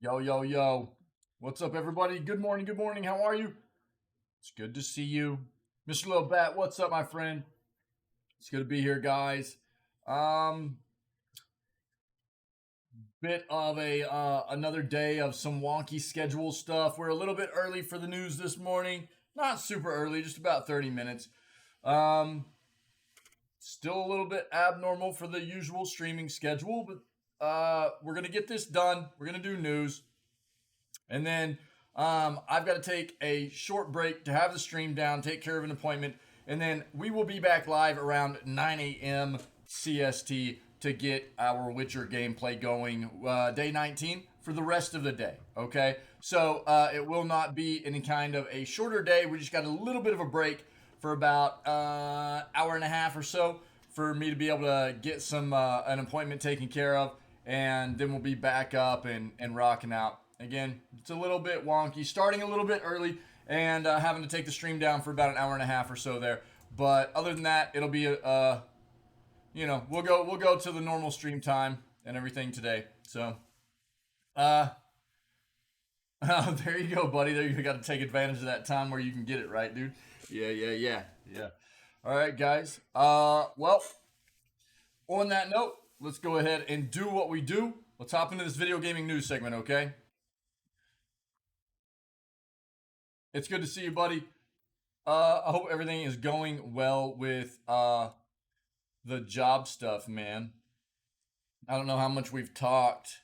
Yo, yo, yo. What's up, everybody? Good morning, good morning. How are you? It's good to see you. Mr. Lil Bat, what's up, my friend? It's good to be here, guys. Um, bit of a another day of some wonky schedule stuff. We're a little bit early for the news this morning. Not super early, just about 30 minutes. Um, Still a little bit abnormal for the usual streaming schedule, but we're gonna get this done. We're gonna do news. And then I've got to take a short break to have the stream down, take care of an appointment, and then we will be back live around 9 a.m. CST to get our Witcher gameplay going day 19 for the rest of the day. Okay, so it will not be any kind of a shorter day. We just got a little bit of a break for about hour and a half or so for me to be able to get some an appointment taken care of, and then we'll be back up and rocking out. Again, it's a little bit wonky, starting a little bit early and having to take the stream down for about an hour and a half or so there. But other than that, it'll be we'll go to the normal stream time and everything today. So, uh, there you go, buddy. There you got to take advantage of that time where you can get it right, dude. Yeah. All right, guys. Well, on that note, let's go ahead and do what we do. Let's hop into this video gaming news segment, okay? It's good to see you, buddy. I hope everything is going well with the job stuff, man. I don't know how much we've talked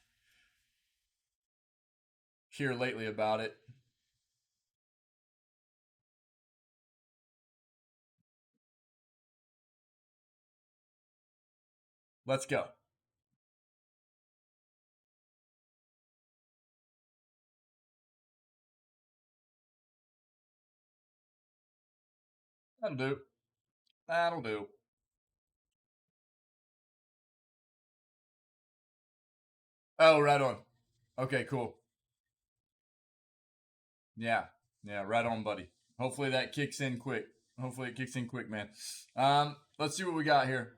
here lately about it. Let's go. That'll do. That'll do. Oh, right on. Okay, cool. Yeah. Yeah, right on, buddy. Hopefully that kicks in quick. Hopefully it kicks in quick, man. Let's see what we got here.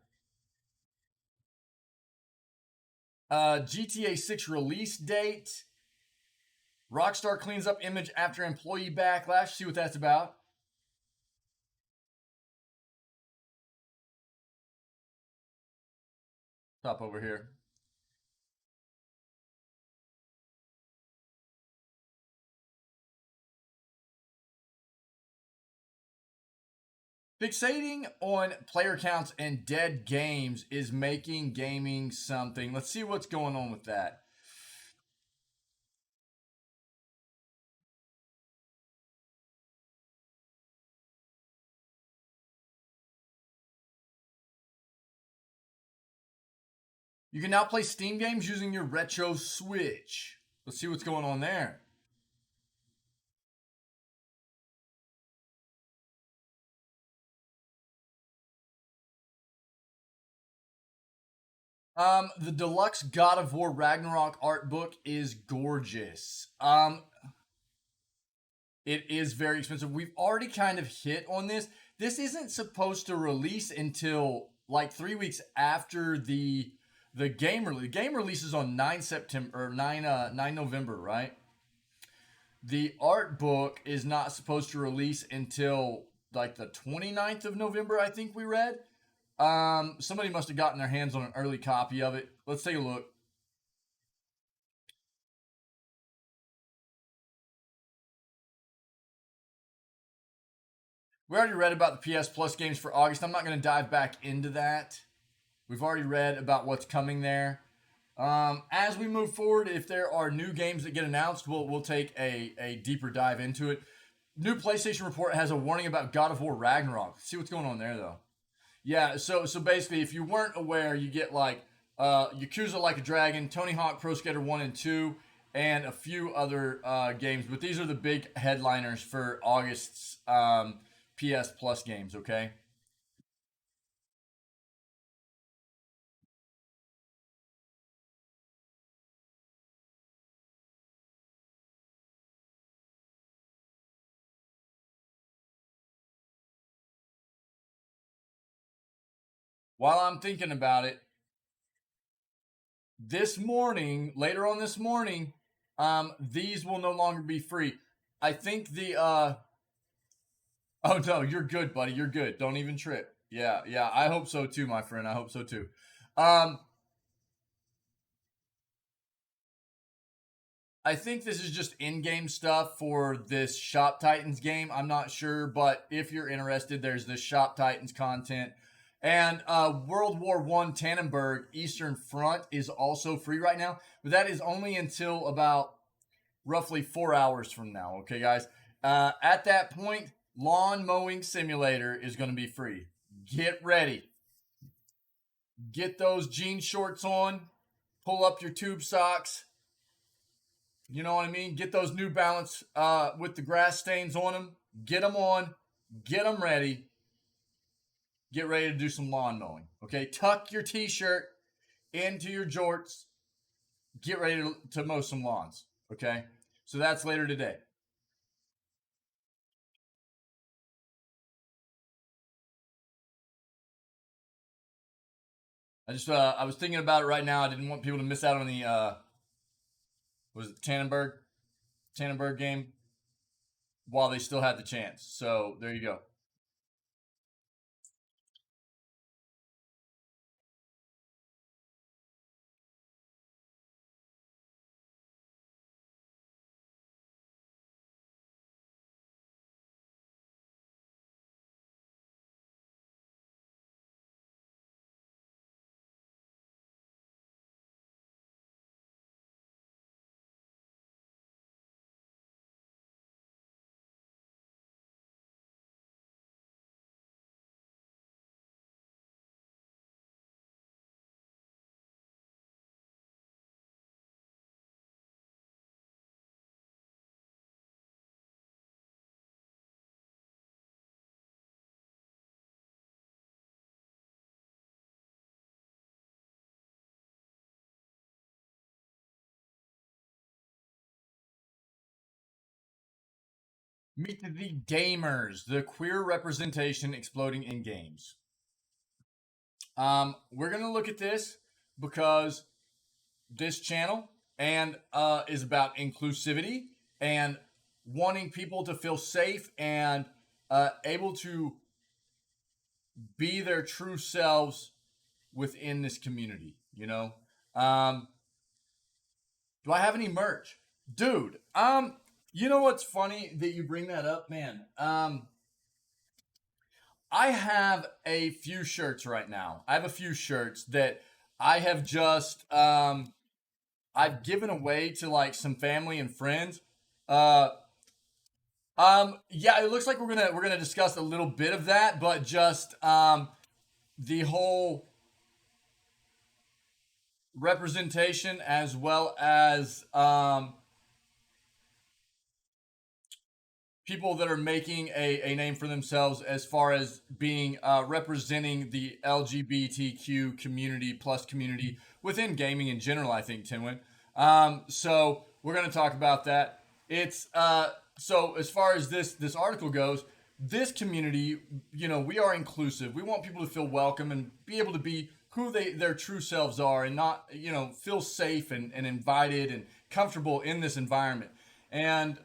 GTA 6 release date. Rockstar cleans up image after employee backlash. See what that's about. Top over here. Fixating on player counts and dead games is making gaming something. Let's see what's going on with that. You can now play Steam games using your retro Switch. Let's see what's going on there. The Deluxe God of War Ragnarok art book is gorgeous. It is very expensive. We've already kind of hit on this. This isn't supposed to release until like 3 weeks after the game release. The game releases on 9 September or 9 November, right? The art book is not supposed to release until like the 29th of November, I think we read. Somebody must have gotten their hands on an early copy of it. Let's take a look. We already read about the PS Plus games for August. I'm not going to dive back into that. We've already read about what's coming there. As we move forward, if there are new games that get announced, we'll take a deeper dive into it. New PlayStation report has a warning about God of War Ragnarok. Let's see what's going on there, though. Yeah, so basically, if you weren't aware, you get like Yakuza Like a Dragon, Tony Hawk Pro Skater 1 and 2, and a few other games. But these are the big headliners for August's PS Plus games, okay? While I'm thinking about it, this morning, later on this morning, these will no longer be free. I think the oh no, you're good, buddy. You're good. Don't even trip. Yeah, yeah. I hope so too, my friend. I hope so too. Um, I think this is just in-game stuff for this Shop Titans game. I'm not sure, but if you're interested, there's this Shop Titans content. And World War One Tannenberg Eastern Front is also free right now, but that is only until about roughly 4 hours from now. Okay, guys. At that point, Lawn Mowing Simulator is going to be free. Get ready. Get those jean shorts on. Pull up your tube socks. You know what I mean? Get those New Balance with the grass stains on them. Get them on. Get them ready. Get ready to do some lawn mowing. Okay, tuck your t-shirt into your jorts. Get ready to mow some lawns. Okay, so that's later today. I was thinking about it right now. I didn't want people to miss out on the was it Tannenberg game while they still had the chance. So there you go. Meet the gamers, the queer representation exploding in games. We're gonna look at this because this channel and is about inclusivity and wanting people to feel safe and able to be their true selves within this community. Um, do I have any merch, dude? You know what's funny that you bring that up, man? I have a few shirts right now. I have a few shirts that I have just I've given away to like some family and friends. Uh, yeah, it looks like we're gonna discuss a little bit of that, but just the whole representation as well as people that are making a name for themselves as far as being representing the LGBTQ community plus community within gaming in general. I think Tinwin. So we're going to talk about that. It's so as far as this article goes, this community, we are inclusive. We want people to feel welcome and be able to be who their true selves are, and not feel safe and invited and comfortable in this environment and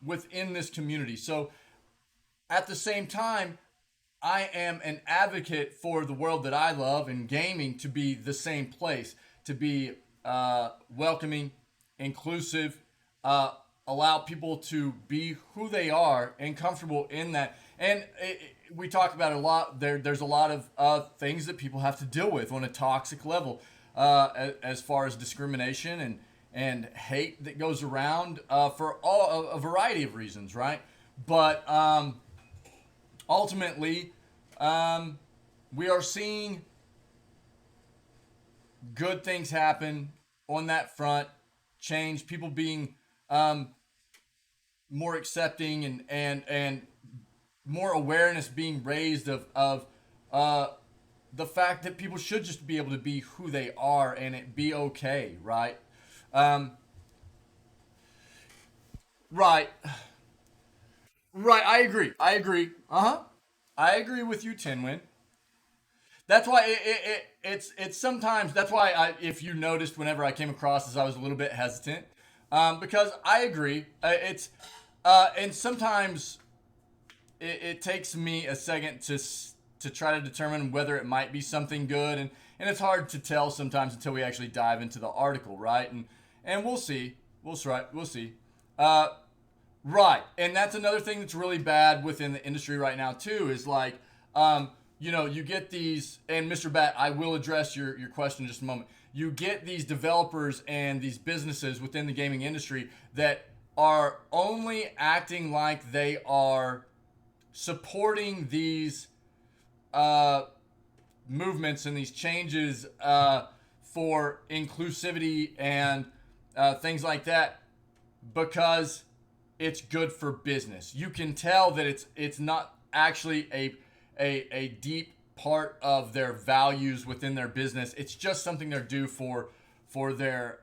within this community. So at the same time, I am an advocate for the world that I love and gaming to be the same place, to be welcoming, inclusive, uh, allow people to be who they are and comfortable in that. And we talk about it a lot. There's a lot of things that people have to deal with on a toxic level, as far as discrimination and hate that goes around for all a variety of reasons, right? But ultimately, um, we are seeing good things happen on that front. Change, people being um, more accepting and more awareness being raised of uh, the fact that people should just be able to be who they are and it be okay, right? Um, right, right. I agree. I agree. Uh huh. I agree with you, Tinwin. That's why it's sometimes that's why if you noticed whenever I came across this I was a little bit hesitant, Because I agree. And sometimes it takes me a second to try to determine whether it might be something good, and it's hard to tell sometimes until we actually dive into the article, right? And we'll see. We'll see. Uh, Right, and that's another thing that's really bad within the industry right now too. Is like, you get these, and Mr. Bat, I will address your question in just a moment. You get these developers and these businesses within the gaming industry that are only acting like they are supporting these uh, movements and these changes for inclusivity and things like that because it's good for business. You can tell that it's not actually a deep part of their values within their business. It's just something they're due for their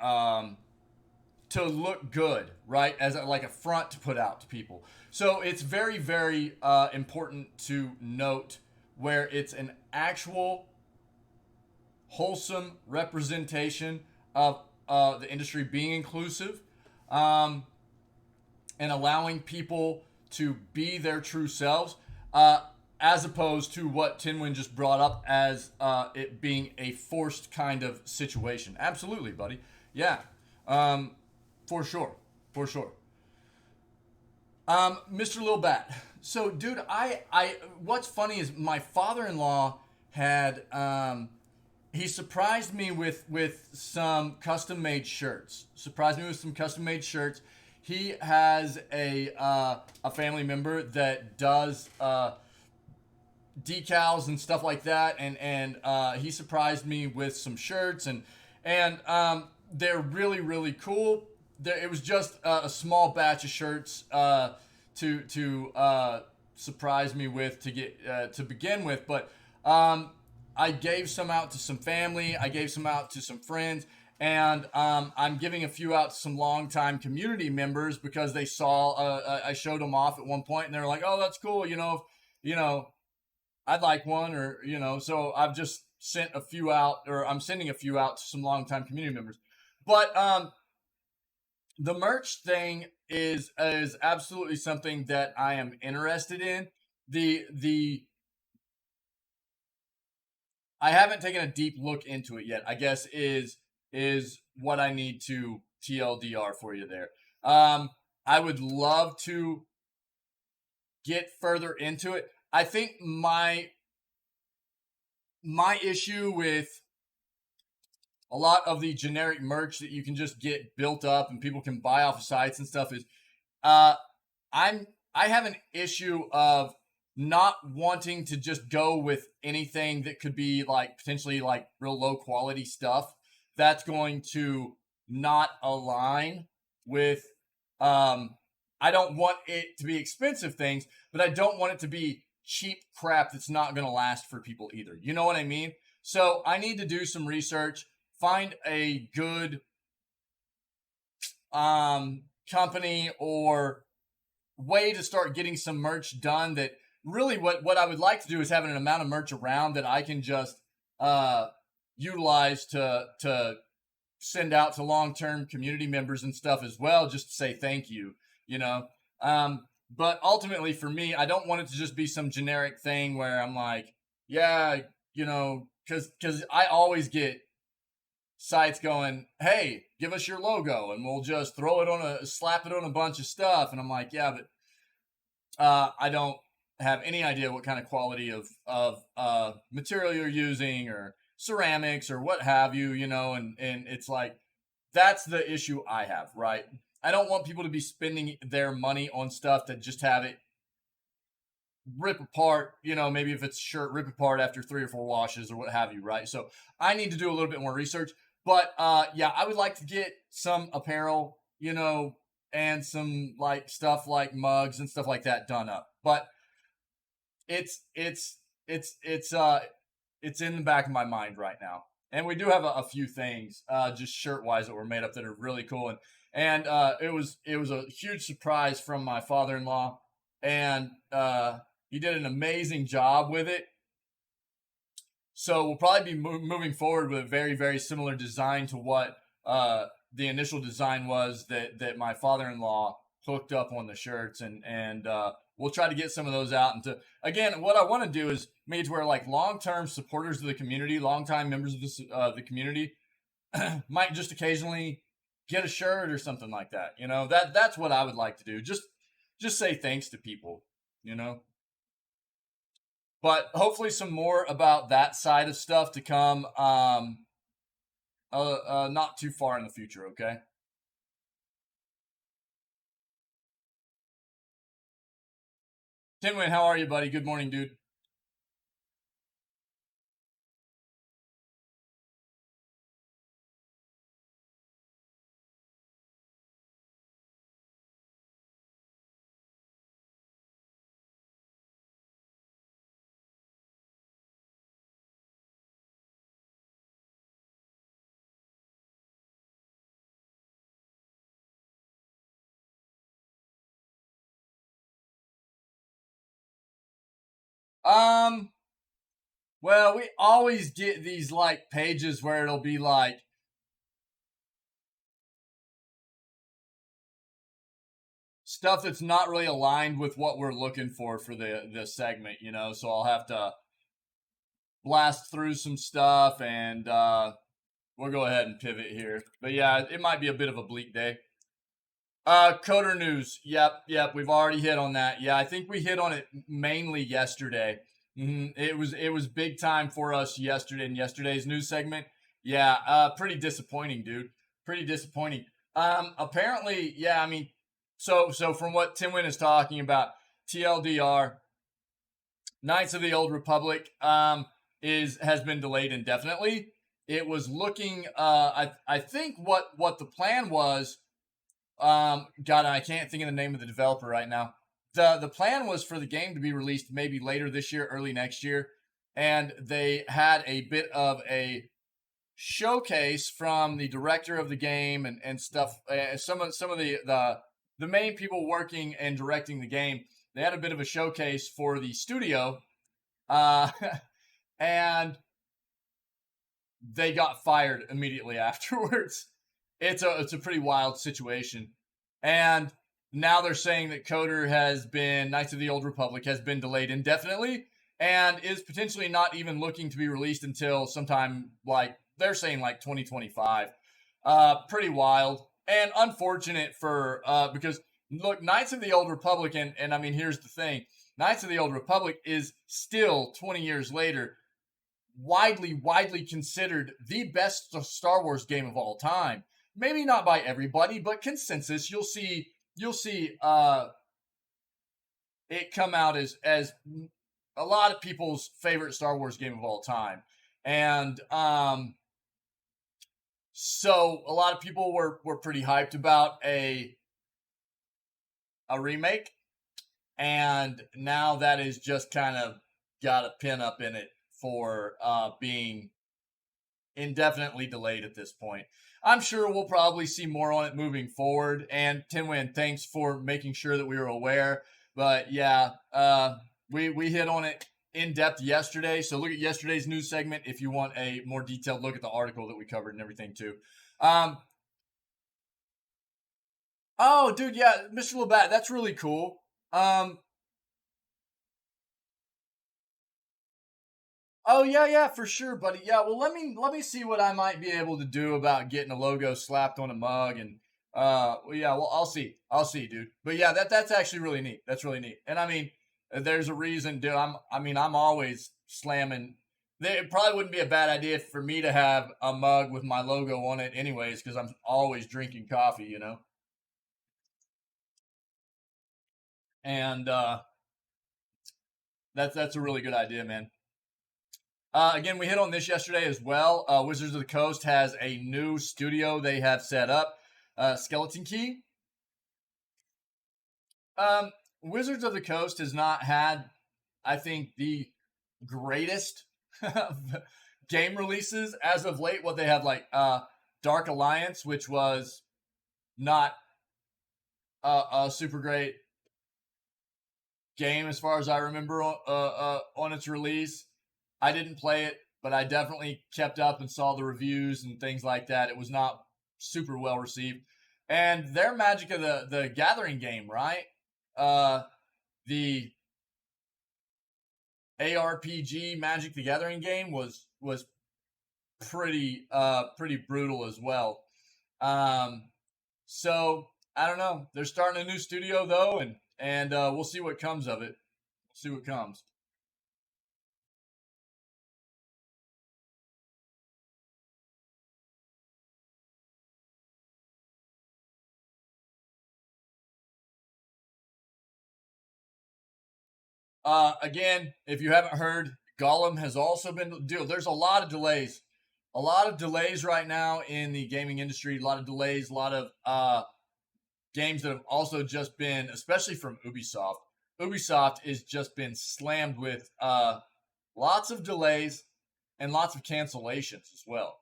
to look good, right? As like a front to put out to people. So it's very very important to note where it's an actual wholesome representation of the industry being inclusive. And allowing people to be their true selves, as opposed to what Tinwin just brought up as it being a forced kind of situation. Absolutely, buddy. Yeah, for sure, for sure. Mr. Lil Bat. So, dude, what's funny is my father-in-law had he surprised me with some custom made shirts. Surprised me with some custom made shirts. He has a family member that does decals and stuff like that, and he surprised me with some shirts, and they're really really cool. It was just a small batch of shirts to surprise me with to get to begin with, but I gave some out to some family. I gave some out to some friends. And I'm giving a few out to some longtime community members because they saw I showed them off at one point, and they're like, "Oh, that's cool. I'd like one," or So I've just sent a few out, or I'm sending a few out to some longtime community members. But the merch thing is absolutely something that I am interested in. The I haven't taken a deep look into it yet, I guess is what I need to TLDR for you there. I would love to get further into it. I think my issue with a lot of the generic merch that you can just get built up and people can buy off of sites and stuff is uh, I have an issue of not wanting to just go with anything that could be like potentially like real low quality stuff that's going to not align with I don't want it to be expensive things, but I don't want it to be cheap crap that's not going to last for people either. You know what I mean? So I need to do some research, find a good company or way to start getting some merch done that really what I would like to do is having an amount of merch around that I can just utilize to send out to long-term community members and stuff as well, just to say thank you, you know. But ultimately for me, I don't want it to just be some generic thing where I'm like, yeah, because I always get sites going, hey, give us your logo and we'll just slap it on a bunch of stuff. And I'm like, yeah, but I don't have any idea what kind of quality of material you're using or ceramics or what have you, and it's like, that's the issue I have, right? I don't want people to be spending their money on stuff that just have it rip apart, maybe if it's a shirt, rip apart after 3 or 4 washes or what have you, right? So I need to do a little bit more research. But yeah, I would like to get some apparel, and some like stuff like mugs and stuff like that done up. But it's in the back of my mind right now. And we do have a few things, just shirt wise, that were made up that are really cool. And it was a huge surprise from my father-in-law, and he did an amazing job with it. So we'll probably be moving forward with a very, very similar design to what the initial design was that my father-in-law hooked up on the shirts, and we'll try to get some of those out. And to again, what I want to do is make it to where like long-term supporters of the community, long-time members of the community, might just occasionally get a shirt or something like that. You know, that's what I would like to do. Just say thanks to people. You know. But hopefully, some more about that side of stuff to come. Not too far in the future. Okay. Tinwin, how are you, buddy? Good morning, dude. Um, well, we always get these like pages where it'll be like stuff that's not really aligned with what we're looking for the segment, you know. So I'll have to blast through some stuff, and we'll go ahead and pivot here. But yeah, it might be a bit of a bleak day. Coder news. Yep. We've already hit on that. Yeah, I think we hit on it mainly yesterday. It was big time for us yesterday in yesterday's news segment. Yeah, pretty disappointing, dude. Pretty disappointing. Apparently, yeah. I mean, so from what Timwin is talking about, TLDR, Knights of the Old Republic, has been delayed indefinitely. It was looking. I think what the plan was. God, I can't think of the name of the developer right now. The plan was for the game to be released maybe later this year, early next year, and they had a bit of a showcase from the director of the game and stuff. Some of the main people working and directing the game. They had a bit of a showcase for the studio, and they got fired immediately afterwards. It's a pretty wild situation, and now they're saying that Knights of the Old Republic has been delayed indefinitely and is potentially not even looking to be released until sometime like they're saying like 2025. Pretty wild and unfortunate for because look, Knights of the Old Republic, and I mean here's the thing, Knights of the Old Republic is still 20 years later widely considered the best Star Wars game of all time. Maybe not by everybody, but consensus. You'll see it come out as a lot of people's favorite Star Wars game of all time, and so a lot of people were pretty hyped about a remake, and now that is just kind of got a pin up in it for being indefinitely delayed at this point. I'm sure we'll probably see more on it moving forward. And Tinwin, thanks for making sure that we were aware. But yeah, we hit on it in depth yesterday. So look at yesterday's news segment if you want a more detailed look at the article that we covered and everything too. Oh, dude, yeah, Mr. Labatt, that's really cool. Oh yeah, for sure, buddy. Yeah, well, let me see what I might be able to do about getting a logo slapped on a mug, and well, yeah, well, I'll see, dude. But yeah, that's actually really neat. That's really neat. And I mean, there's a reason, dude. I'm always slamming. It probably wouldn't be a bad idea for me to have a mug with my logo on it, anyways, because I'm always drinking coffee, you know. And that's a really good idea, man. Again, we hit on this yesterday as well. Wizards of the Coast has a new studio they have set up, Skeleton Key. Wizards of the Coast has not had, I think, the greatest game releases as of late. What they have, like Dark Alliance, which was not a super great game as far as I remember on its release. I didn't play it, but I definitely kept up and saw the reviews and things like that. It was not super well received. And their Magic of the Gathering game, right? The ARPG Magic the Gathering game was pretty brutal as well. So I don't know. They're starting a new studio though, and we'll see what comes of it. We'll see what comes. Again, if you haven't heard, Gollum has also been. Dude, there's a lot of delays. A lot of delays right now in the gaming industry. A lot of delays. A lot of games that have also just been, especially from Ubisoft. Ubisoft has just been slammed with lots of delays and lots of cancellations as well.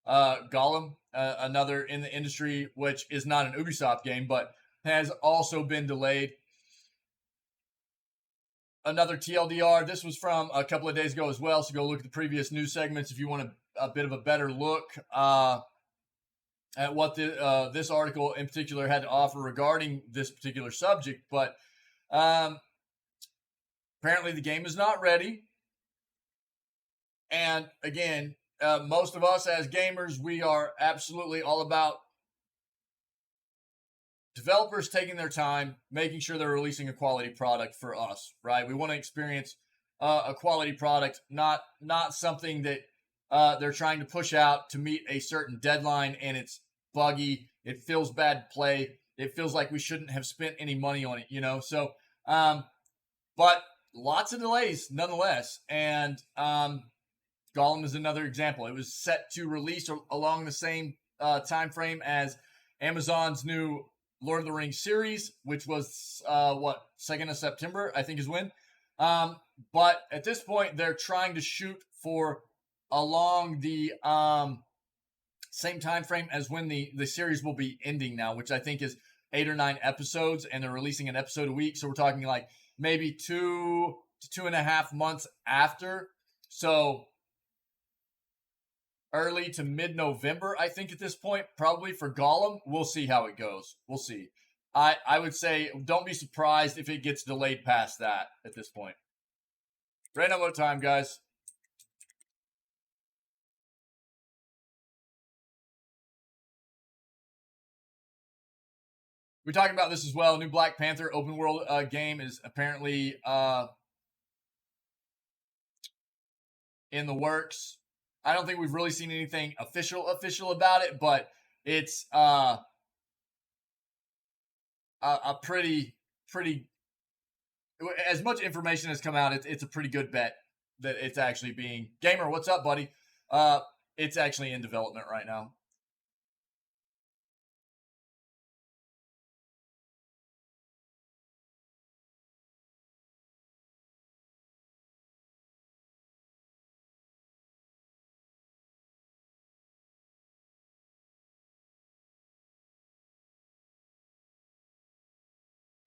Gollum, another in the industry, which is not an Ubisoft game, but has also been delayed. Another TLDR. This was from a couple of days ago as well, so go look at the previous news segments if you want a bit of a better look at what this article in particular had to offer regarding this particular subject. But apparently the game is not ready. And again, most of us as gamers, we are absolutely all about developers taking their time, making sure they're releasing a quality product for us, right? We want to experience a quality product, not something that they're trying to push out to meet a certain deadline and it's buggy. It feels bad play. It feels like we shouldn't have spent any money on it, you know? So, but lots of delays nonetheless. And Gollum is another example. It was set to release along the same time frame as Amazon's new Lord of the Rings series, which was 2nd of September, I think is when. But at this point, they're trying to shoot for along the same time frame as when the series will be ending now, which I think is 8 or 9 episodes, and they're releasing an episode a week. So we're talking like maybe 2 to 2.5 months after. So early to mid-November, I think at this point, probably for Gollum. We'll see how it goes. We'll see. I would say don't be surprised if it gets delayed past that at this point. Right now, what time, guys? We're talking about this as well. New Black Panther open world game is apparently in the works. I don't think we've really seen anything official about it, but it's a pretty as much information has come out. It's a pretty good bet that it's actually being. Gamer, what's up, buddy? It's actually in development right now.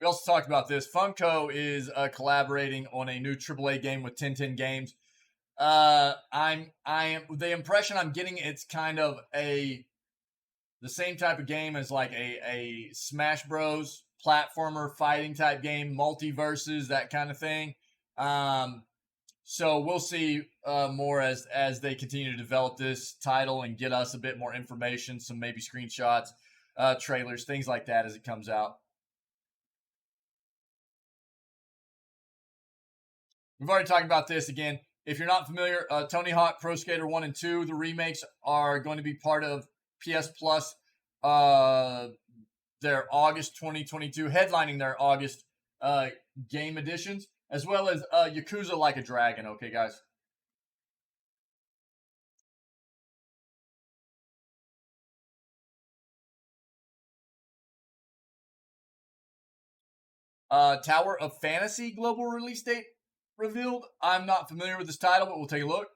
We also talked about this. Funko is collaborating on a new AAA game with 1010 Games. I am the impression I'm getting. It's kind of the same type of game as like a Smash Bros. Platformer fighting type game, multiverses, that kind of thing. So we'll see more as they continue to develop this title and get us a bit more information, some maybe screenshots, trailers, things like that as it comes out. We've already talked about this again. If you're not familiar, Tony Hawk Pro Skater 1 and 2, the remakes are going to be part of PS Plus, their August 2022, headlining their August game editions, as well as Yakuza Like a Dragon. Okay, guys. Tower of Fantasy global release date revealed. I'm not familiar with this title, but we'll take a look.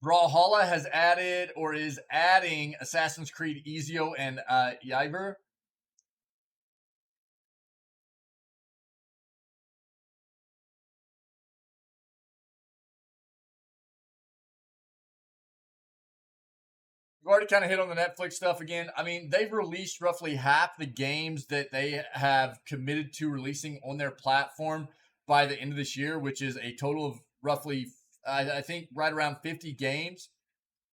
Brawlhalla has added or is adding Assassin's Creed Ezio and Ybor. we've already kind of hit on the Netflix stuff again. I mean, they've released roughly half the games that they have committed to releasing on their platform by the end of this year, which is a total of roughly, I think, right around 50 games.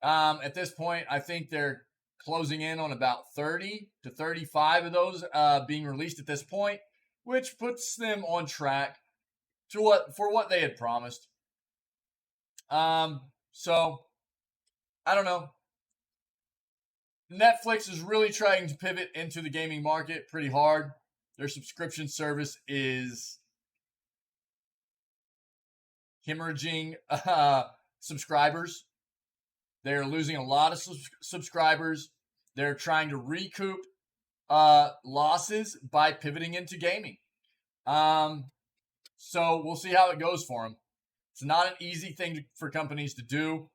At this point, I think they're closing in on about 30 to 35 of those being released at this point, which puts them on track to what they had promised. So I don't know. Netflix is really trying to pivot into the gaming market pretty hard. Their subscription service is hemorrhaging subscribers. They're losing a lot of subscribers. They're trying to recoup losses by pivoting into gaming. So we'll see how it goes for them. It's not an easy thing for companies to do.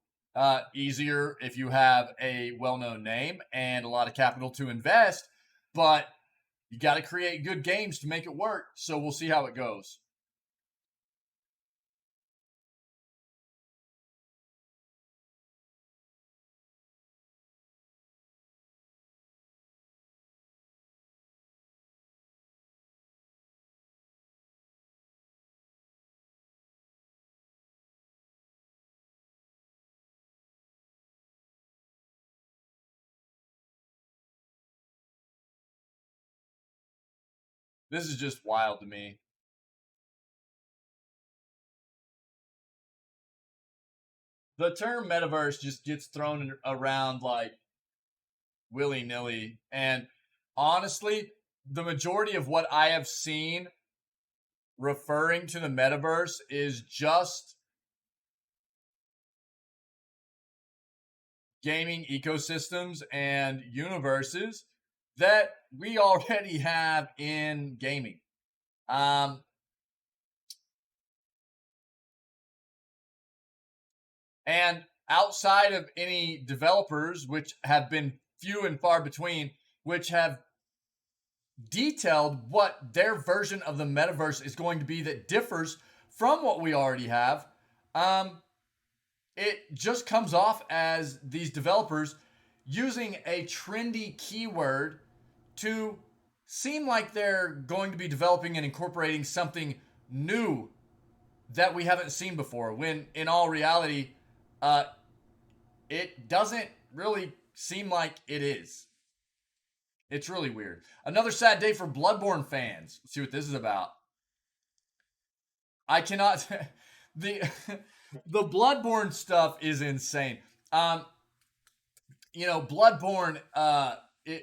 Easier if you have a well-known name and a lot of capital to invest, but you got to create good games to make it work. So we'll see how it goes. This is just wild to me. The term metaverse just gets thrown around like willy-nilly, and honestly, the majority of what I have seen referring to the metaverse is just gaming ecosystems and universes that we already have in gaming. And outside of any developers, which have been few and far between, which have detailed what their version of the metaverse is going to be that differs from what we already have, it just comes off as these developers using a trendy keyword to seem like they're going to be developing and incorporating something new that we haven't seen before, when in all reality, it doesn't really seem like it is. It's really weird. Another sad day for Bloodborne fans. Let's see what this is about. I cannot. the the Bloodborne stuff is insane. Bloodborne,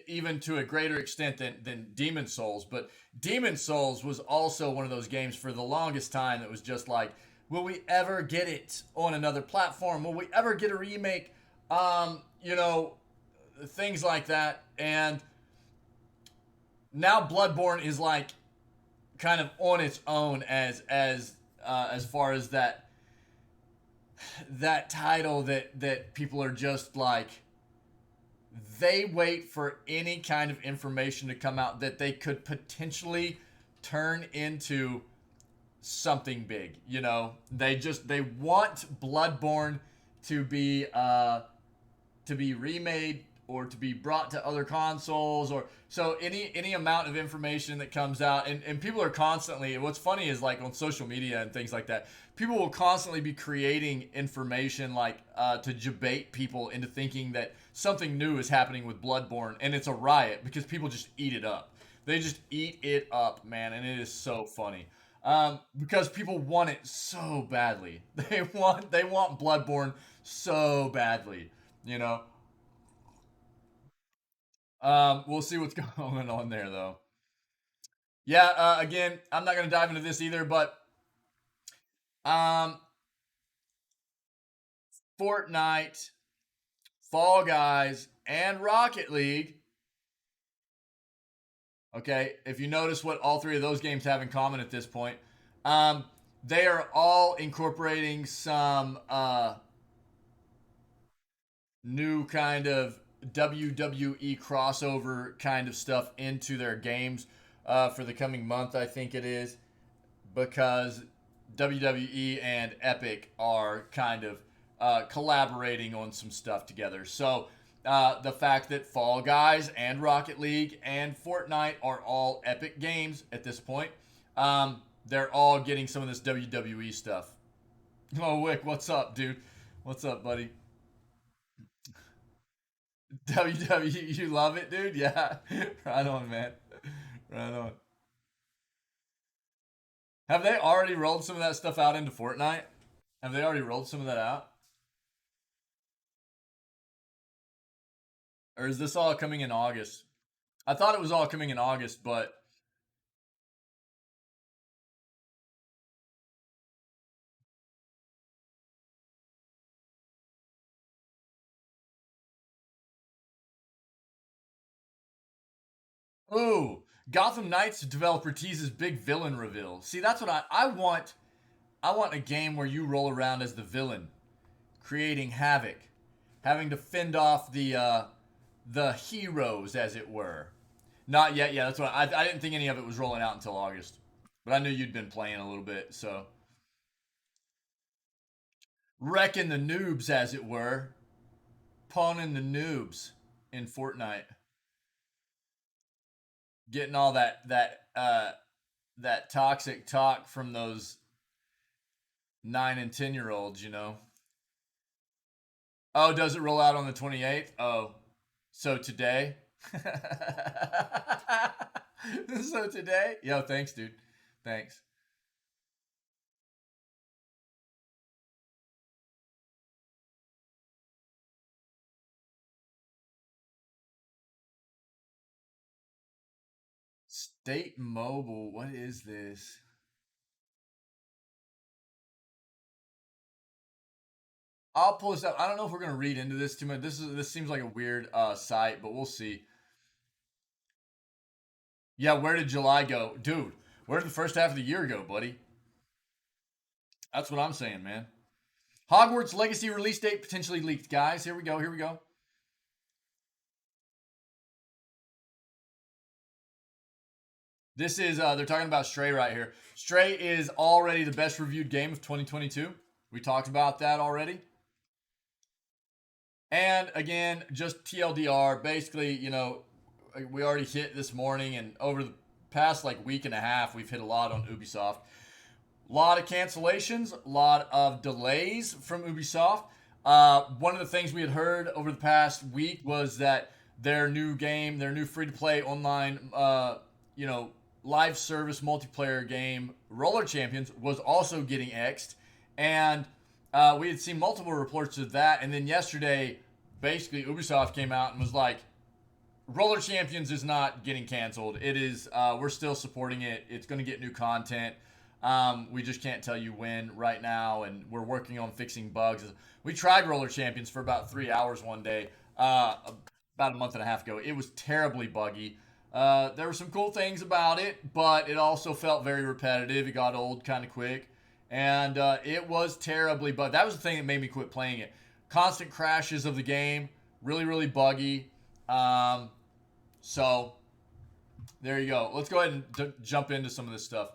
even to a greater extent than Demon Souls, but Demon Souls was also one of those games for the longest time that was just like, will we ever get it on another platform? Will we ever get a remake? Things like that. And now Bloodborne is like kind of on its own as far as that title that people are just like, they wait for any kind of information to come out that they could potentially turn into something big. They want Bloodborne to be remade or to be brought to other consoles, or so any amount of information that comes out, and people are constantly, what's funny is like on social media and things like that, people will constantly be creating information like to debate people into thinking that something new is happening with Bloodborne, and it's a riot because people just eat it up. They just eat it up, man, and it is so funny. Because people want it so badly. They want Bloodborne so badly, you know. We'll see what's going on there, though. Yeah. Again, I'm not gonna dive into this either, but um, Fortnite, Fall Guys, and Rocket League. Okay, if you notice what all three of those games have in common at this point, they are all incorporating some new kind of WWE crossover kind of stuff into their games for the coming month, I think it is, because WWE and Epic are kind of collaborating on some stuff together. So the fact that Fall Guys and Rocket League and Fortnite are all epic games at this point. They're all getting some of this WWE stuff. Oh, Wick, what's up, dude? What's up, buddy? WWE, you love it, dude? Yeah. Right on, man. Right on. Have they already rolled some of that stuff out into Fortnite? Have they already rolled some of that out? Or is this all coming in August? I thought it was all coming in August, but ooh, Gotham Knights developer teases big villain reveal. See, that's what I want. I want a game where you roll around as the villain, creating havoc, having to fend off the heroes, as it were. Not yet. Yeah, that's what I didn't think any of it was rolling out until August, but I knew you'd been playing a little bit, so wrecking the noobs, as it were, pawning the noobs in Fortnite, getting all that toxic talk from those 9 and 10-year-olds. Oh, does it roll out on the 28th? Oh, so today. So today, yo, thanks, dude. Thanks. State Mobile. What is this? I'll pull this up. I don't know if we're gonna read into this too much. This seems like a weird site, but we'll see. Yeah, where did July go, dude? Where did the first half of the year go, buddy? That's what I'm saying, man. Hogwarts Legacy release date potentially leaked, guys. Here we go. Here we go. This is they're talking about Stray right here. Stray is already the best reviewed game of 2022. We talked about that already. And again, just TLDR, basically, we already hit this morning, and over the past like week and a half, we've hit a lot on Ubisoft. A lot of cancellations, a lot of delays from Ubisoft. One of the things we had heard over the past week was that their new game, their new free-to-play online, live service multiplayer game, Roller Champions, was also getting X'd. And we had seen multiple reports of that. And then yesterday, basically, Ubisoft came out and was like, Roller Champions is not getting canceled. It is, we're still supporting it. It's going to get new content. We just can't tell you when right now, and we're working on fixing bugs. We tried Roller Champions for about 3 hours one day, about a month and a half ago. It was terribly buggy. There were some cool things about it, but it also felt very repetitive. It got old kind of quick, and it was terribly buggy. That was the thing that made me quit playing it. Constant crashes of the game, really, really buggy. So there you go. Let's go ahead and jump into some of this stuff.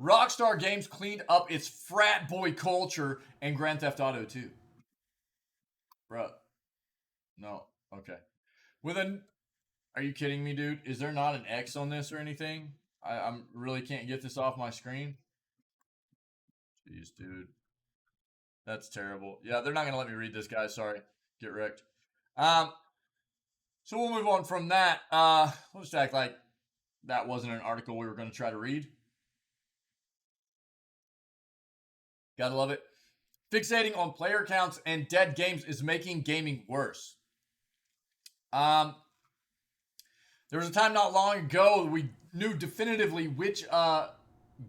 Rockstar Games cleaned up its frat boy culture and Grand Theft Auto 2. Bruh. No. Okay. With an Are you kidding me, dude? Is there not an X on this or anything? I'm really can't get this off my screen. Jeez, dude. That's terrible. Yeah, they're not gonna let me read this, guys. Sorry. Get wrecked. Um, so we'll move on from that. We'll just act like that wasn't an article we were gonna try to read. Gotta love it. Fixating on player counts and dead games is making gaming worse. Um, there was a time not long ago we knew definitively which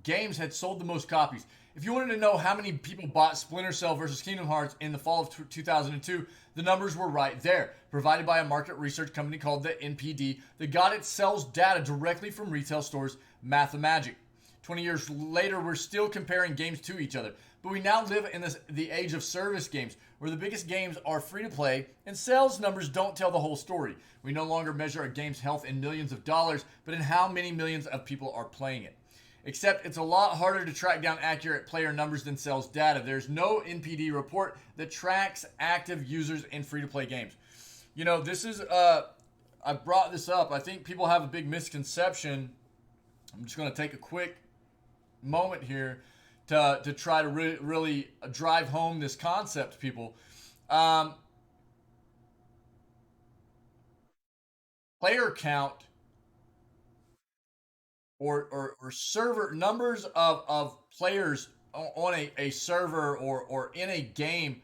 games had sold the most copies. If you wanted to know how many people bought Splinter Cell versus Kingdom Hearts in the fall of 2002, the numbers were right there, provided by a market research company called the NPD that got its sales data directly from retail stores Mathemagic. 20 years later, we're still comparing games to each other, but we now live in the age of service games, where the biggest games are free to play and sales numbers don't tell the whole story. We no longer measure a game's health in millions of dollars, but in how many millions of people are playing it. except it's a lot harder to track down accurate player numbers than sales data. There's no NPD report that tracks active users in free-to-play games. You know, this is, I brought this up. I think people have a big misconception. I'm just going to take a quick moment here to try to really drive home this concept to people. Player count or server numbers of players on a server or in a game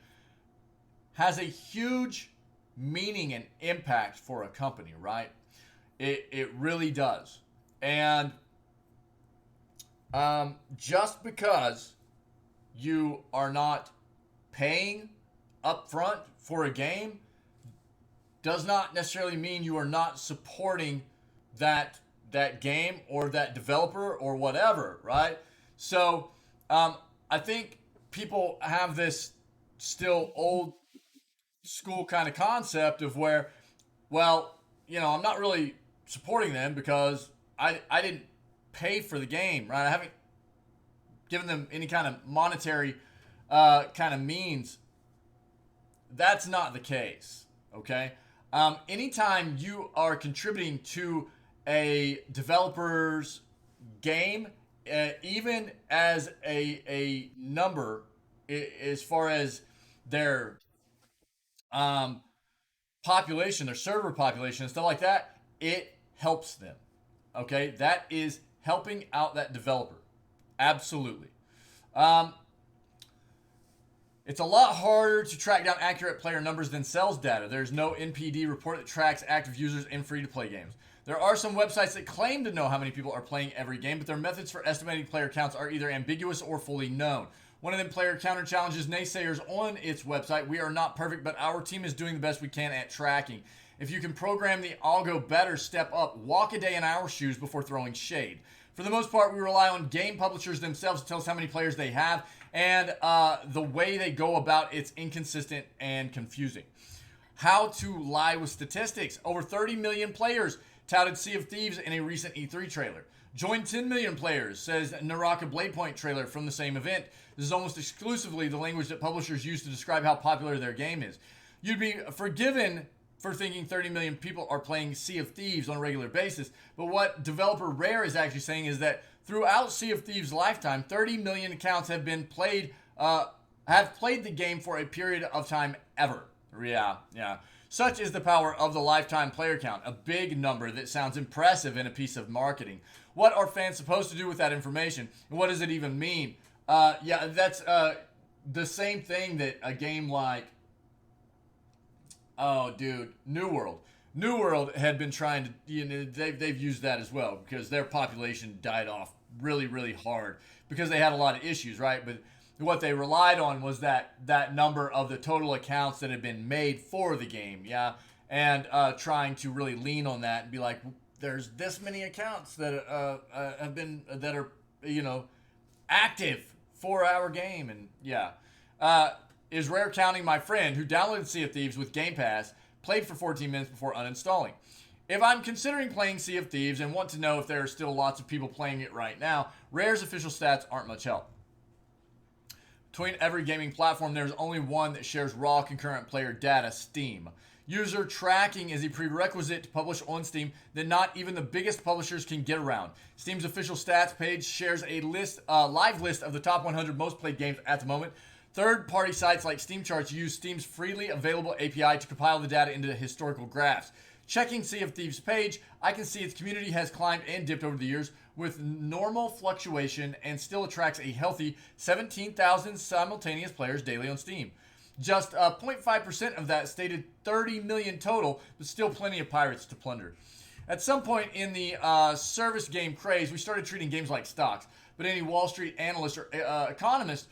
has a huge meaning and impact for a company, right? It really does. And just because you are not paying upfront for a game does not necessarily mean you are not supporting that game or that developer or whatever, right? So I think people have this still old school kind of concept of where, well, you know, I'm not really supporting them because I didn't pay for the game, right? I haven't given them any kind of monetary kind of means. That's not the case, okay? Anytime you are contributing to a developer's game, even as a number, as far as their population, their server population, and stuff like that, it helps them. Okay, that is helping out that developer. Absolutely. It's a lot harder to track down accurate player numbers than sales data. There's no NPD report that tracks active users in free-to-play games. There are some websites that claim to know how many people are playing every game, but their methods for estimating player counts are either ambiguous or fully known. One of them player counter challenges naysayers on its website. We are not perfect, but our team is doing the best we can at tracking. If you can program the algo better, step up. Walk a day in our shoes before throwing shade. For the most part, we rely on game publishers themselves to tell us how many players they have, and the way they go about it's inconsistent and confusing. How to lie with statistics. Over 30 million players touted Sea of Thieves in a recent E3 trailer. Join 10 million players, says Naraka Bladepoint trailer from the same event. This is almost exclusively the language that publishers use to describe how popular their game is. You'd be forgiven for thinking 30 million people are playing Sea of Thieves on a regular basis, but what developer Rare is actually saying is that throughout Sea of Thieves' lifetime, 30 million accounts have been played, have played the game for a period of time ever. Yeah. Such is the power of the lifetime player count, a big number that sounds impressive in a piece of marketing. What are fans supposed to do with that information? And what does it even mean? That's the same thing that a game like, New World. New World had been trying to, they've used that as well because their population died off really, really hard because they had a lot of issues, right? But what they relied on was that number of the total accounts that had been made for the game, and trying to really lean on that and be like, there's this many accounts that have been that are active for our game, and is Rare counting my friend who downloaded Sea of Thieves with Game Pass, played for 14 minutes before uninstalling. If I'm considering playing Sea of Thieves and want to know if there are still lots of people playing it right now, Rare's official stats aren't much help. Between every gaming platform, there's only one that shares raw concurrent player data, Steam. User tracking is a prerequisite to publish on Steam that not even the biggest publishers can get around. Steam's official stats page shares a live list of the top 100 most played games at the moment. Third-party sites like Steam Charts use Steam's freely available API to compile the data into historical graphs. Checking Sea of Thieves' page, I can see its community has climbed and dipped over the years with normal fluctuation and still attracts a healthy 17,000 simultaneous players daily on Steam. Just 0.5% of that stated 30 million total, but still plenty of pirates to plunder. At some point in the service game craze, we started treating games like stocks, but any Wall Street analyst or economist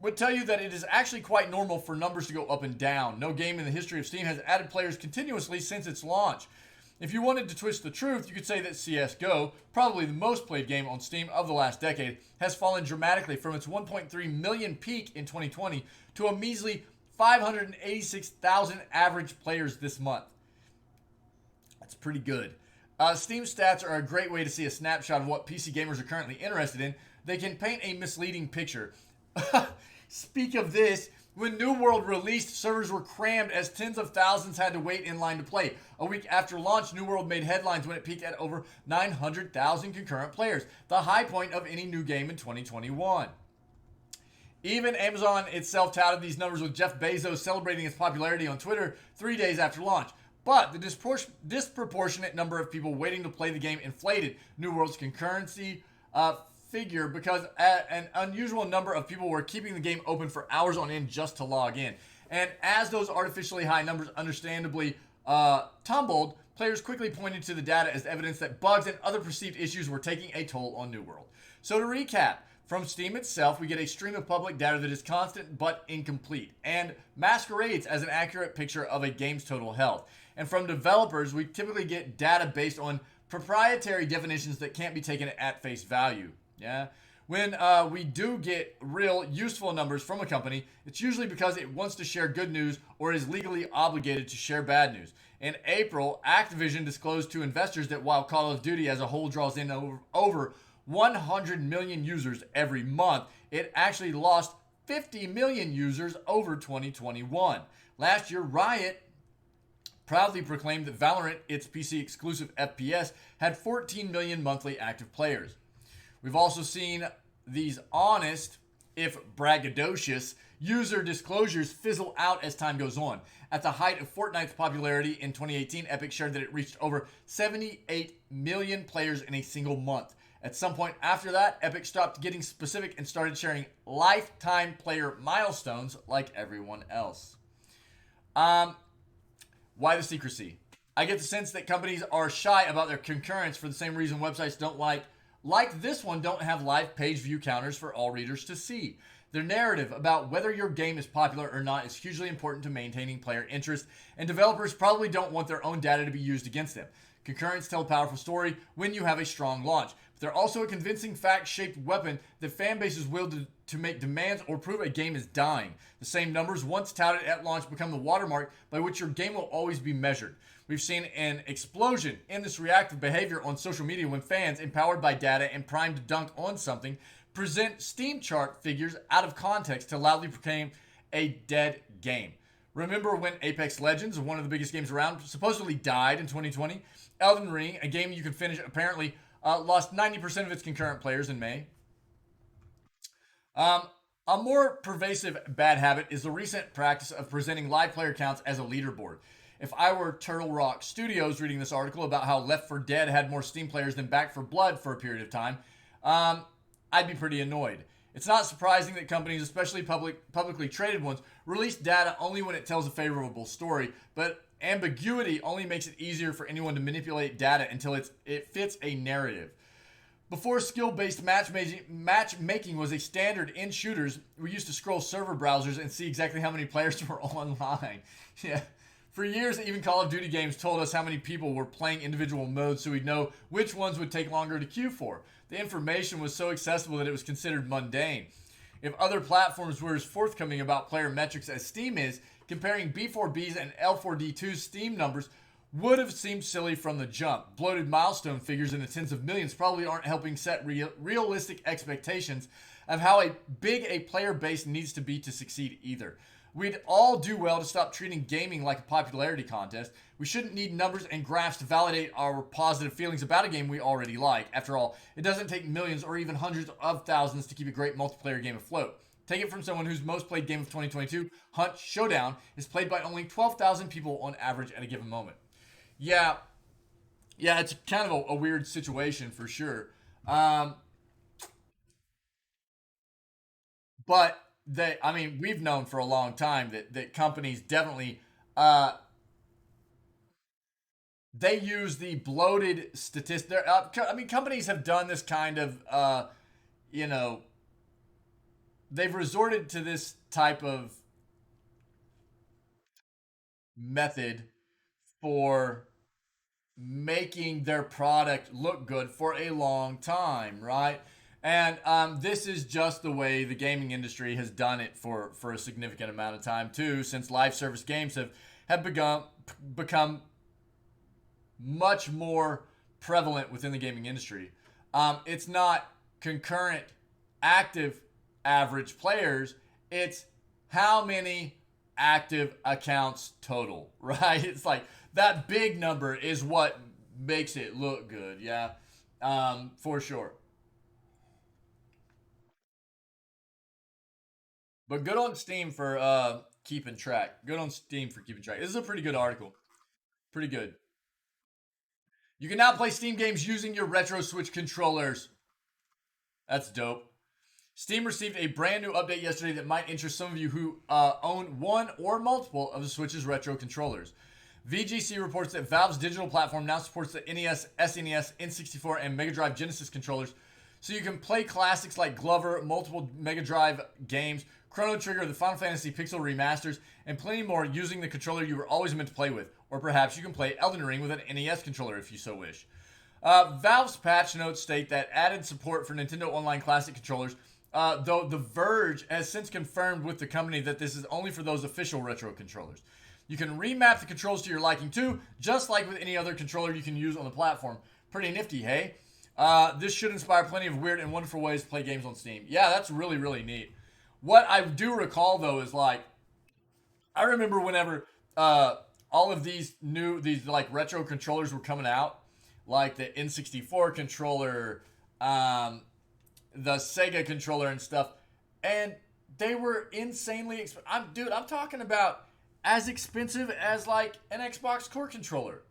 would tell you that it is actually quite normal for numbers to go up and down. No game in the history of Steam has added players continuously since its launch. If you wanted to twist the truth, you could say that CSGO, probably the most played game on Steam of the last decade, has fallen dramatically from its 1.3 million peak in 2020 to a measly 586,000 average players this month. That's pretty good. Steam stats are a great way to see a snapshot of what PC gamers are currently interested in. They can paint a misleading picture. Speak of this, when New World released, servers were crammed as tens of thousands had to wait in line to play. A week after launch, New World made headlines when it peaked at over 900,000 concurrent players, the high point of any new game in 2021. Even Amazon itself touted these numbers, with Jeff Bezos celebrating its popularity on Twitter 3 days after launch. But the disproportionate number of people waiting to play the game inflated New World's concurrency figure, because an unusual number of people were keeping the game open for hours on end just to log in. And as those artificially high numbers understandably tumbled, players quickly pointed to the data as evidence that bugs and other perceived issues were taking a toll on New World. So to recap, from Steam itself, we get a stream of public data that is constant but incomplete and masquerades as an accurate picture of a game's total health. And from developers, we typically get data based on proprietary definitions that can't be taken at face value. Yeah. When we do get real useful numbers from a company, it's usually because it wants to share good news or is legally obligated to share bad news. In April, Activision disclosed to investors that while Call of Duty as a whole draws in over 100 million users every month, it actually lost 50 million users over 2021. Last year, Riot proudly proclaimed that Valorant, its PC exclusive FPS, had 14 million monthly active players. We've also seen these honest, if braggadocious, user disclosures fizzle out as time goes on. At the height of Fortnite's popularity in 2018, Epic shared that it reached over 78 million players in a single month. At some point after that, Epic stopped getting specific and started sharing lifetime player milestones like everyone else. Why the secrecy? I get the sense that companies are shy about their concurrence for the same reason websites don't like this one, don't have live page view counters for all readers to see. Their narrative about whether your game is popular or not is hugely important to maintaining player interest, and developers probably don't want their own data to be used against them. Concurrents tell a powerful story when you have a strong launch, but they're also a convincing fact-shaped weapon that fan bases wield to make demands or prove a game is dying. The same numbers once touted at launch become the watermark by which your game will always be measured. We've seen an explosion in this reactive behavior on social media when fans, empowered by data and primed to dunk on something, present Steam chart figures out of context to loudly proclaim a dead game. Remember when Apex Legends, one of the biggest games around, supposedly died in 2020? Elden Ring, a game you can finish, apparently lost 90% of its concurrent players in May. A more pervasive bad habit is the recent practice of presenting live player counts as a leaderboard. If I were Turtle Rock Studios reading this article about how Left 4 Dead had more Steam players than Back 4 Blood for a period of time, I'd be pretty annoyed. It's not surprising that companies, especially publicly traded ones, release data only when it tells a favorable story, but ambiguity only makes it easier for anyone to manipulate data until it fits a narrative. Before skill-based matchmaking was a standard in shooters, we used to scroll server browsers and see exactly how many players were online. Yeah. For years, even Call of Duty games told us how many people were playing individual modes so we'd know which ones would take longer to queue for. The information was so accessible that it was considered mundane. If other platforms were as forthcoming about player metrics as Steam is, comparing B4B's and L4D2's Steam numbers would have seemed silly from the jump. Bloated milestone figures in the tens of millions probably aren't helping set realistic expectations of how big a player base needs to be to succeed either. We'd all do well to stop treating gaming like a popularity contest. We shouldn't need numbers and graphs to validate our positive feelings about a game we already like. After all, it doesn't take millions or even hundreds of thousands to keep a great multiplayer game afloat. Take it from someone whose most played game of 2022, Hunt Showdown, is played by only 12,000 people on average at a given moment. Yeah, it's kind of a weird situation for sure. But we've known for a long time that companies definitely, they use the bloated statistics. Companies have done this kind of, you know, they've resorted to this type of method for making their product look good for a long time, right? And this is just the way the gaming industry has done it for a significant amount of time too, since live service games have become much more prevalent within the gaming industry. It's not concurrent active average players, it's how many active accounts total, right? It's like that big number is what makes it look good, yeah, for sure. But good on Steam for keeping track. Good on Steam for keeping track. This is a pretty good article. Pretty good. You can now play Steam games using your Retro Switch controllers. That's dope. Steam received a brand new update yesterday that might interest some of you who own one or multiple of the Switch's retro controllers. VGC reports that Valve's digital platform now supports the NES, SNES, N64, and Mega Drive Genesis controllers, so you can play classics like Glover, multiple Mega Drive games, Chrono Trigger, the Final Fantasy Pixel remasters, and plenty more using the controller you were always meant to play with. Or perhaps you can play Elden Ring with an NES controller if you so wish. Valve's patch notes state that added support for Nintendo Online Classic controllers, though The Verge has since confirmed with the company that this is only for those official retro controllers. You can remap the controls to your liking too, just like with any other controller you can use on the platform. Pretty nifty, hey? This should inspire plenty of weird and wonderful ways to play games on Steam. Yeah, that's really, really neat. What I do recall though is like, I remember whenever all of these like retro controllers were coming out, like the N64 controller, the Sega controller and stuff, and they were insanely expensive. I'm talking about as expensive as like an Xbox Core controller.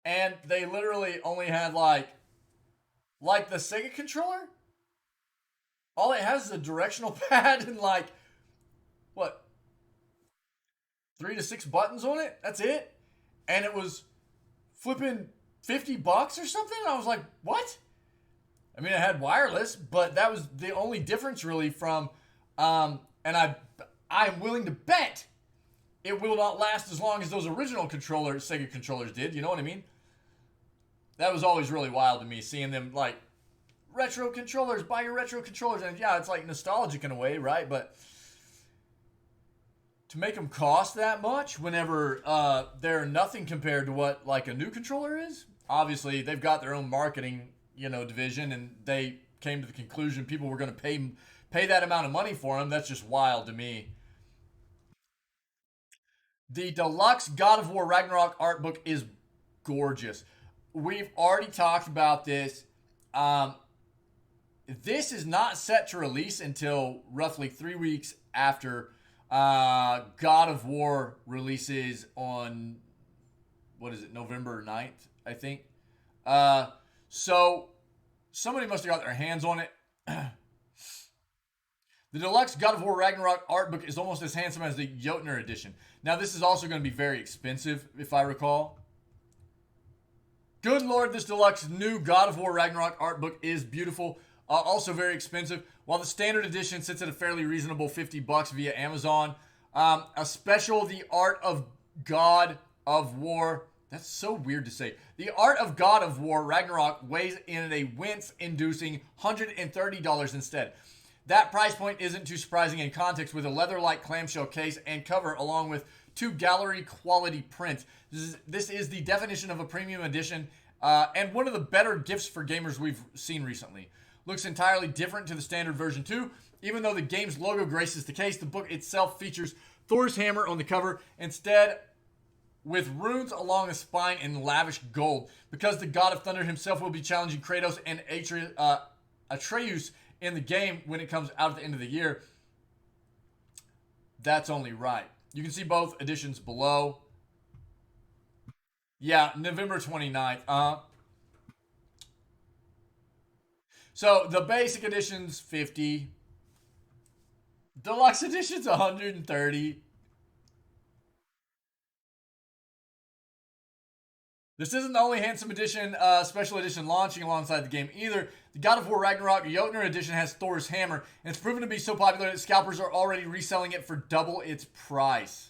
And they literally only had like the Sega controller. All it has is a directional pad and like what 3 to 6 buttons on it. That's it. And it was flipping $50 or something. I was like, what? I mean, it had wireless, but that was the only difference really from. And I'm willing to bet it will not last as long as those original Sega controllers did. You know what I mean? That was always really wild to me, seeing them like retro controllers, buy your retro controllers. And yeah, it's like nostalgic in a way, right? But to make them cost that much whenever they're nothing compared to what like a new controller is, obviously they've got their own marketing, division, and they came to the conclusion people were going to pay that amount of money for them. That's just wild to me. The Deluxe God of War Ragnarok art book is gorgeous. We've already talked about this. This is not set to release until roughly 3 weeks after God of War releases on, what is it, November 9th, I think. So somebody must have got their hands on it. The Deluxe God of War Ragnarok art book is almost as handsome as the Jotner edition. Now, this is also going to be very expensive, if I recall. Good Lord, this Deluxe new God of War Ragnarok art book is beautiful. Also very expensive. While the standard edition sits at a fairly reasonable $50 via Amazon. A special, The Art of God of War. That's so weird to say. The Art of God of War Ragnarok weighs in at a wince-inducing $130 instead. That price point isn't too surprising in context with a leather-like clamshell case and cover along with 2 gallery-quality prints. This is the definition of a premium edition and one of the better gifts for gamers we've seen recently. Looks entirely different to the standard version too. Even though the game's logo graces the case, the book itself features Thor's hammer on the cover instead with runes along the spine in lavish gold. Because the God of Thunder himself will be challenging Kratos and Atreus in the game when it comes out at the end of the year. That's only right. You can see both editions below. Yeah, November 29th. So the basic edition's 50. Deluxe edition's 130. This isn't the only handsome edition, special edition launching alongside the game either. The God of War Ragnarok Jotner edition has Thor's hammer, and it's proven to be so popular that scalpers are already reselling it for double its price.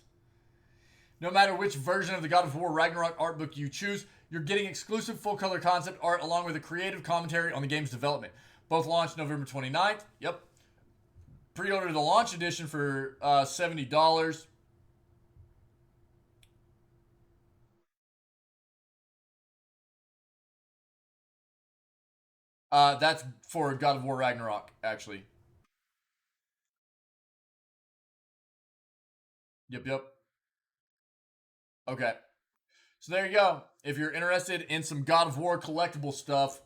No matter which version of the God of War Ragnarok art book you choose, you're getting exclusive full-color concept art along with a creative commentary on the game's development. Both launched November 29th. Yep. Pre-order the launch edition for $70. That's for God of War Ragnarok, actually. Yep, yep. Okay. So there you go. If you're interested in some God of War collectible stuff,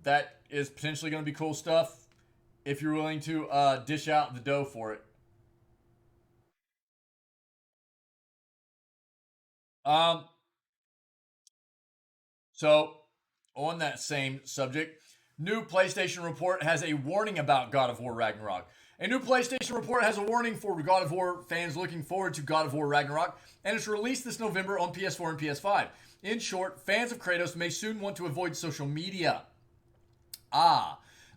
that is potentially going to be cool stuff. If you're willing to dish out the dough for it. Um, so on that same subject, new PlayStation report has a warning about God of War Ragnarok. A new PlayStation report has a warning for God of War fans looking forward to God of War Ragnarok, and it's released this November on PS4 and PS5. In short, fans of Kratos may soon want to avoid social media.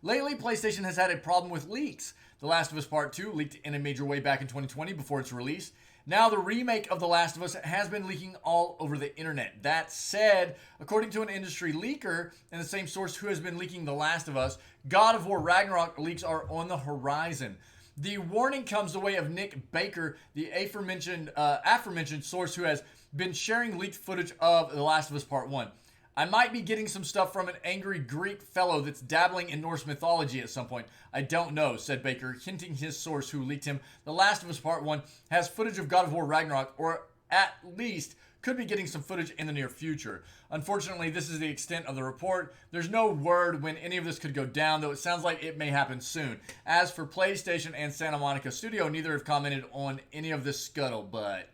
Lately, PlayStation has had a problem with leaks. The Last of Us Part 2 leaked in a major way back in 2020 before its release. Now, the remake of The Last of Us has been leaking all over the internet. That said, according to an industry leaker and the same source who has been leaking The Last of Us, God of War Ragnarok leaks are on the horizon. The warning comes the way of Nick Baker, the aforementioned source who has been sharing leaked footage of The Last of Us Part 1. I might be getting some stuff from an angry Greek fellow that's dabbling in Norse mythology at some point. I don't know, said Baker, hinting his source who leaked him The Last of Us Part 1 has footage of God of War Ragnarok, or at least could be getting some footage in the near future. Unfortunately, this is the extent of the report. There's no word when any of this could go down, though it sounds like it may happen soon. As for PlayStation and Santa Monica Studio, neither have commented on any of this scuttlebutt.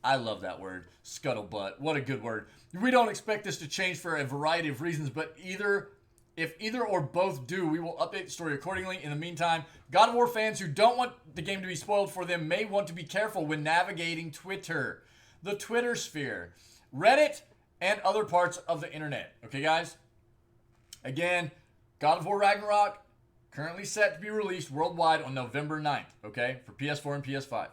I love that word, scuttlebutt. What a good word. We don't expect this to change for a variety of reasons, but if either or both do, we will update the story accordingly. In the meantime, God of War fans who don't want the game to be spoiled for them may want to be careful when navigating Twitter, the Twitter sphere, Reddit, and other parts of the internet. Okay, guys? Again, God of War Ragnarok currently set to be released worldwide on November 9th, okay, for PS4 and PS5.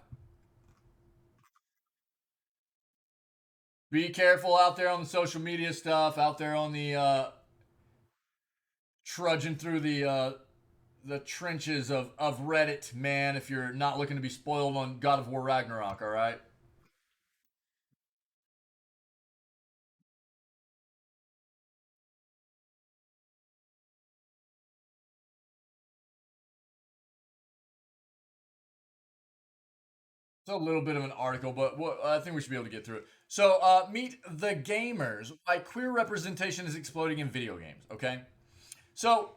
Be careful out there on the social media stuff, out there on the trudging through the trenches of Reddit, man, if you're not looking to be spoiled on God of War Ragnarok, all right? It's a little bit of an article, but I think we should be able to get through it. So, meet the gamers. Why queer representation is exploding in video games. Okay, so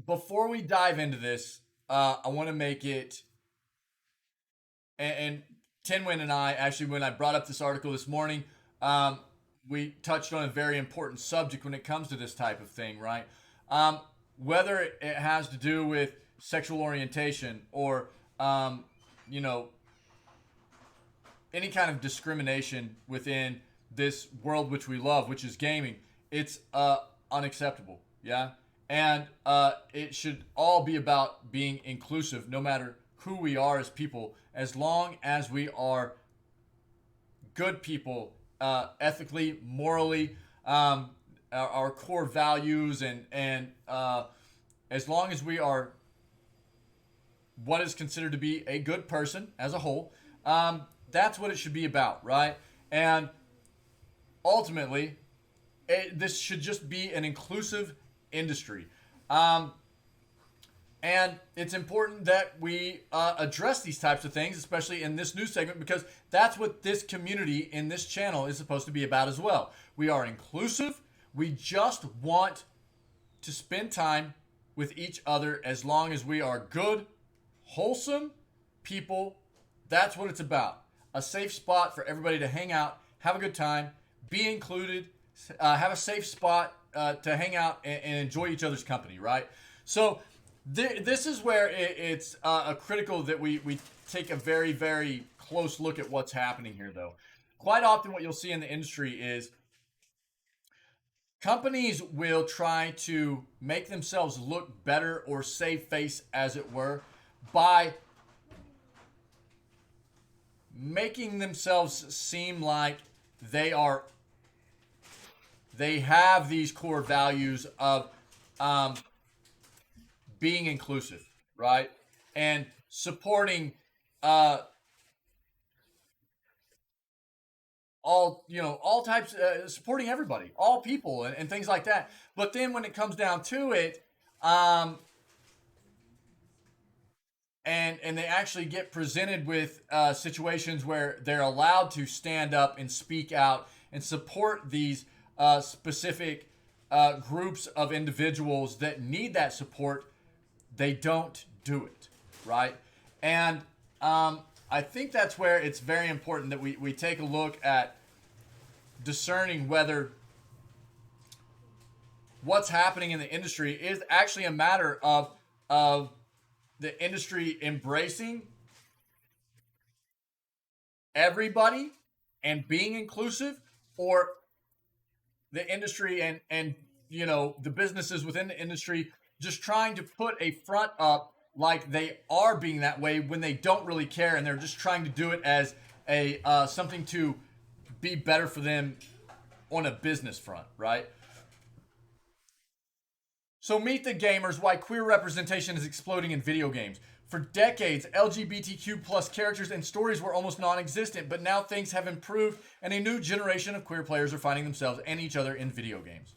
before we dive into this, I want to make it and Tinwin and I actually, when I brought up this article this morning, um, we touched on a very important subject when it comes to this type of thing, right? Um, Whether it has to do with sexual orientation or, um, you know, any kind of discrimination within this world which we love, which is gaming, it's unacceptable. Yeah, and it should all be about being inclusive, no matter who we are as people, as long as we are good people, ethically, morally, our core values, and as long as we are what is considered to be a good person as a whole, that's what it should be about, right? And ultimately, this should just be an inclusive industry. Um, and it's important that we address these types of things, especially in this news segment, because that's what this community in this channel is supposed to be about as well. We are inclusive. We just want to spend time with each other as long as we are good, wholesome people. That's what it's about. A safe spot for everybody to hang out, have a good time, be included, have a safe spot to hang out and enjoy each other's company, right? So this is where it's critical that we take a very, very close look at what's happening here, though. Quite often, what you'll see in the industry is companies will try to make themselves look better or save face, as it were, by making themselves seem like they are they have these core values of um, being inclusive, right, and supporting uh, all types, supporting everybody, all people, and things like that. But then when it comes down to it, and they actually get presented with situations where they're allowed to stand up and speak out and support these specific groups of individuals that need that support, they don't do it, right? And I think that's where it's very important that we take a look at discerning whether what's happening in the industry is actually a matter of the industry embracing everybody and being inclusive, or the industry and the businesses within the industry just trying to put a front up like they are being that way when they don't really care, and they're just trying to do it as a something to be better for them on a business front, right? So meet the gamers, why queer representation is exploding in video games. For decades, LGBTQ plus characters and stories were almost non-existent, but now things have improved and a new generation of queer players are finding themselves and each other in video games.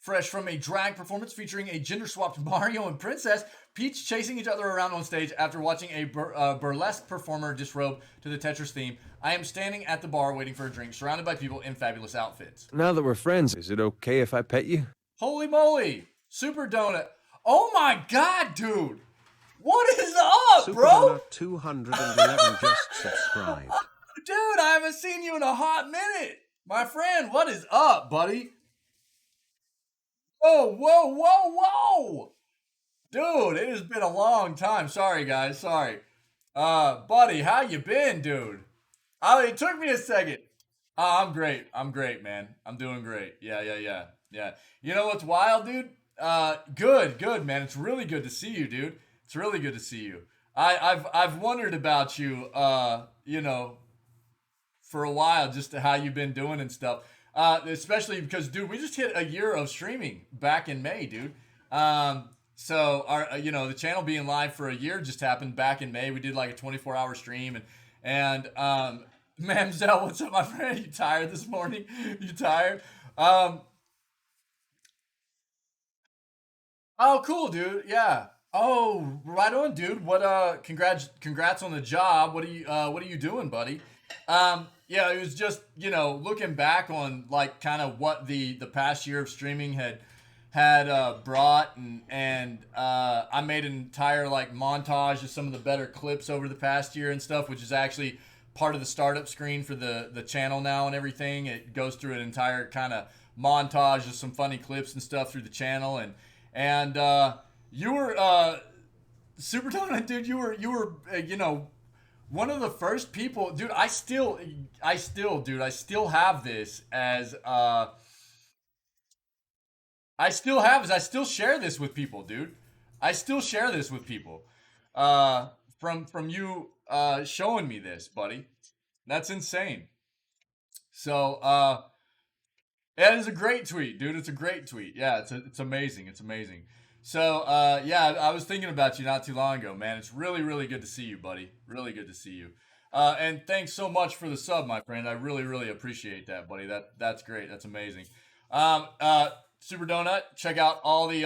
Fresh from a drag performance featuring a gender-swapped Mario and Princess, Peach chasing each other around on stage after watching a burlesque performer disrobe to the Tetris theme, I am standing at the bar waiting for a drink, surrounded by people in fabulous outfits. Now that we're friends, is it okay if I pet you? Holy moly! Super Donut. Oh my god, dude! What is up, Super bro? Donut 211 just subscribed. Dude, I haven't seen you in a hot minute. My friend, what is up, buddy? Whoa, whoa, whoa, whoa! Dude, it has been a long time. Sorry, guys. Sorry. Buddy, how you been, dude? It took me a second. I'm great. I'm great, man. I'm doing great. Yeah. You know what's wild, dude? Good, man. It's really good to see you, dude. It's really good to see you. I've wondered about you, for a while, just how you've been doing and stuff. Especially because, dude, we just hit a year of streaming back in May, dude. So our, the channel being live for a year just happened back in May. We did like a 24-hour stream, and Mamzelle, what's up, my friend? You tired this morning? You tired? Oh, cool, dude. Yeah. Oh, right on, dude. What? Congrats on the job. What are you doing, buddy? Yeah, it was just, looking back on like kind of what the past year of streaming had brought, and I made an entire like montage of some of the better clips over the past year and stuff, which is actually part of the startup screen for the channel now and everything. It goes through an entire kind of montage of some funny clips and stuff through the channel, and you were Super Donut, dude. You were one of the first people, dude. I still have this as I still share this with people, dude. I still share this with people. From you showing me this, buddy. That's insane. So it is a great tweet, dude. It's a great tweet. Yeah, it's amazing. It's amazing. So yeah, I was thinking about you not too long ago, man. It's really, really good to see you, buddy. Really good to see you. And thanks so much for the sub, my friend. I really, really appreciate that, buddy. That's great. That's amazing. Super Donut, check out all the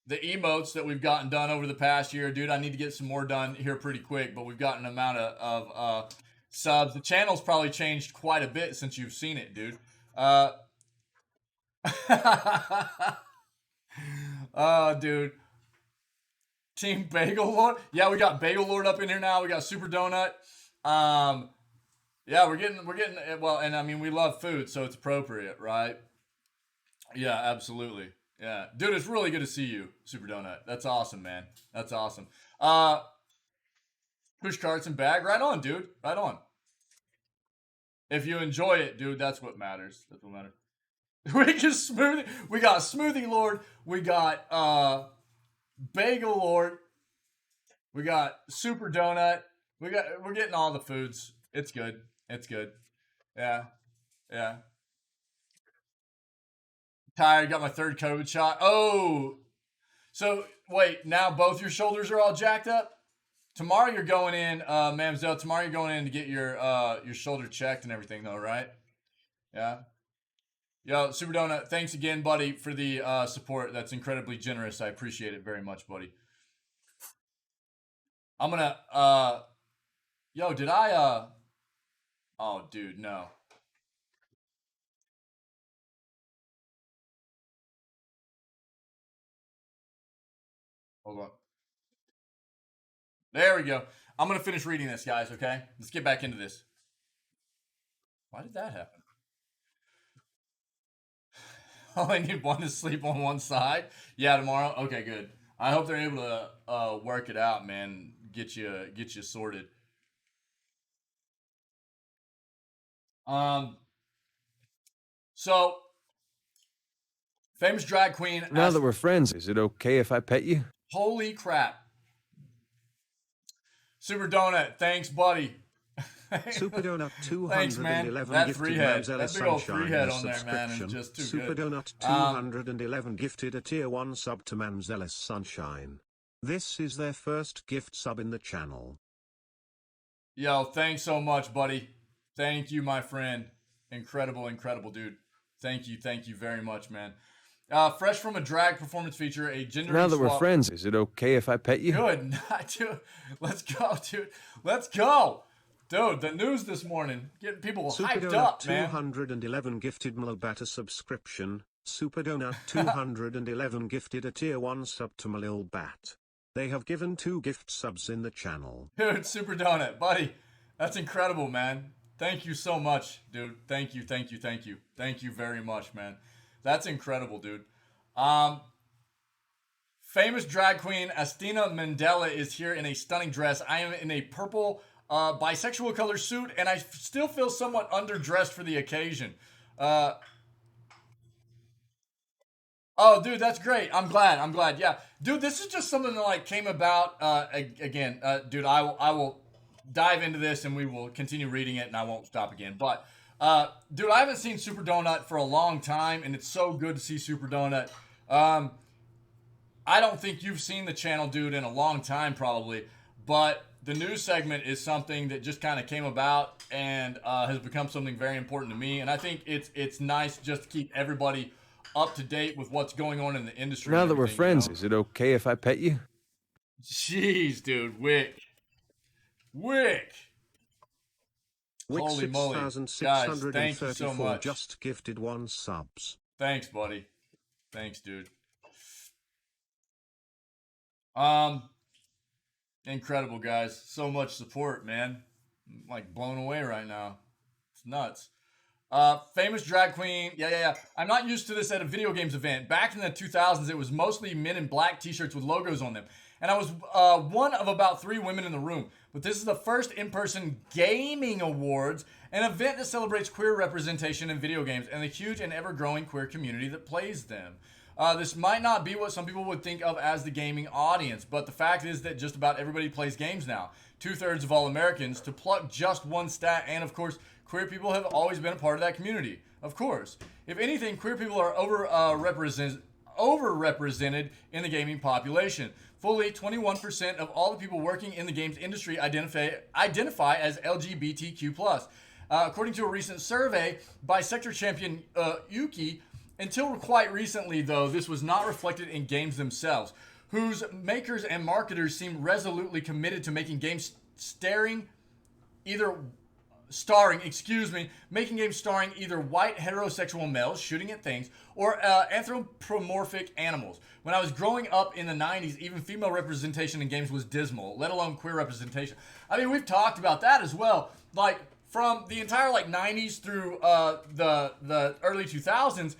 emotes that we've gotten done over the past year, dude. I need to get some more done here pretty quick, but we've gotten an amount of subs. The channel's probably changed quite a bit since you've seen it, dude. Dude. Team Bagel Lord. Yeah, we got Bagel Lord up in here now. We got Super Donut. Yeah, we're getting well, and I mean, we love food, so it's appropriate, right? Yeah, absolutely. Yeah, dude, it's really good to see you, Super Donut. That's awesome, man. That's awesome. Push carts and bag. Right on, dude. Right on. If you enjoy it, dude, that's what matters. That's what matters. We got Smoothie Lord. We got Bagel Lord. We got Super Donut. We're getting all the foods. It's good. It's good. Yeah. Tired. Got my third COVID shot. Oh. So wait, now both your shoulders are all jacked up? Tomorrow you're going in, Mamzelle. Tomorrow you're going in to get your shoulder checked and everything, though, right? Yeah. Yo, Super Donut, thanks again, buddy, for the support. That's incredibly generous. I appreciate it very much, buddy. I'm gonna, yo, did I, oh, dude, no. Hold on. There we go. I'm gonna finish reading this, guys, okay? Let's get back into this. Why did that happen? I need one to sleep on one side. Yeah, tomorrow. Okay, good. I hope they're able to work it out, man. Get you sorted. So famous drag queen. Now that we're friends, is it okay if I pet you? Holy crap! Super Donut, thanks, buddy. Super Donut Thanks, man. 211 That gifted 3-head. Mamzella That big old Sunshine 3-head a on there, man, is subscription. just too Super good. Donut 211 gifted a tier 1 sub to Mamzella Sunshine. This is their first gift sub in the channel. Yo, thanks so much, buddy. Thank you, my friend. Incredible, incredible, dude. Thank you very much, man. Fresh from a drag performance feature, a gender. Now that we're friends, is it okay if I pet you? Good, dude. Let's go, dude. Let's go, dude. The news this morning getting people Super hyped Donut up, man. 211 gifted Malbat a subscription. Super Donut 211 gifted a tier 1 sub to Malil Bat. They have given 2 gift subs in the channel. Dude, Super Donut, buddy. That's incredible, man. Thank you so much, dude. Thank you. Thank you very much, man. That's incredible, dude. Famous drag queen Astina Mandela is here in a stunning dress. I am in a purple bisexual color suit, and I still feel somewhat underdressed for the occasion. Oh, dude, that's great. I'm glad. Yeah, dude, this is just something that like came about. Again, dude, I will dive into this and we will continue reading it, and I won't stop again. But, dude, I haven't seen Super Donut for a long time, and it's so good to see Super Donut. I don't think you've seen the channel, dude, in a long time, probably. But the news segment is something that just kind of came about and has become something very important to me. And I think it's nice just to keep everybody up to date with what's going on in the industry. Now that we're friends, is it okay if I pet you? Jeez, dude, Wick. Holy moly. Guys, thank you so much. Just gifted 1 subs. Thanks, buddy. Thanks, dude. Incredible, guys. So much support, man. I'm like blown away right now. It's nuts. Famous drag queen. Yeah. I'm not used to this at a video games event. Back in the 2000s, it was mostly men in black t-shirts with logos on them. And I was one of about 3 women in the room. But this is the first in-person gaming awards, an event that celebrates queer representation in video games and the huge and ever-growing queer community that plays them. This might not be what some people would think of as the gaming audience, but the fact is that just about everybody plays games now. 2/3 of all Americans, to pluck just one stat, and of course, queer people have always been a part of that community. Of course. If anything, queer people are overrepresented in the gaming population. Fully 21% of all the people working in the games industry identify as LGBTQ+. According to a recent survey by sector champion Yuki, until quite recently, though, this was not reflected in games themselves, whose makers and marketers seem resolutely committed to making games starring either white heterosexual males shooting at things or anthropomorphic animals. When I was growing up in the 90s, even female representation in games was dismal, let alone queer representation. I mean, we've talked about that as well. Like, from the entire, 90s through the early 2000s,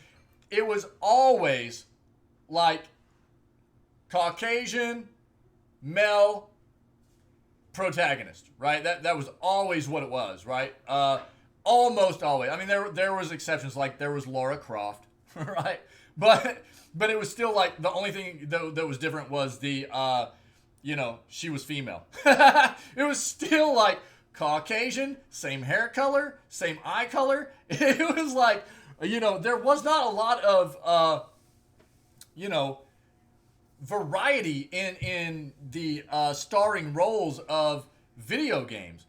it was always, Caucasian, male, protagonist, right? That was always what it was, right? Almost always. I mean, there was exceptions, like there was Laura Croft, right? But it was still the only thing that was different was the she was female. It was still Caucasian, same hair color, same eye color. It was there was not a lot of variety in the starring roles of video games.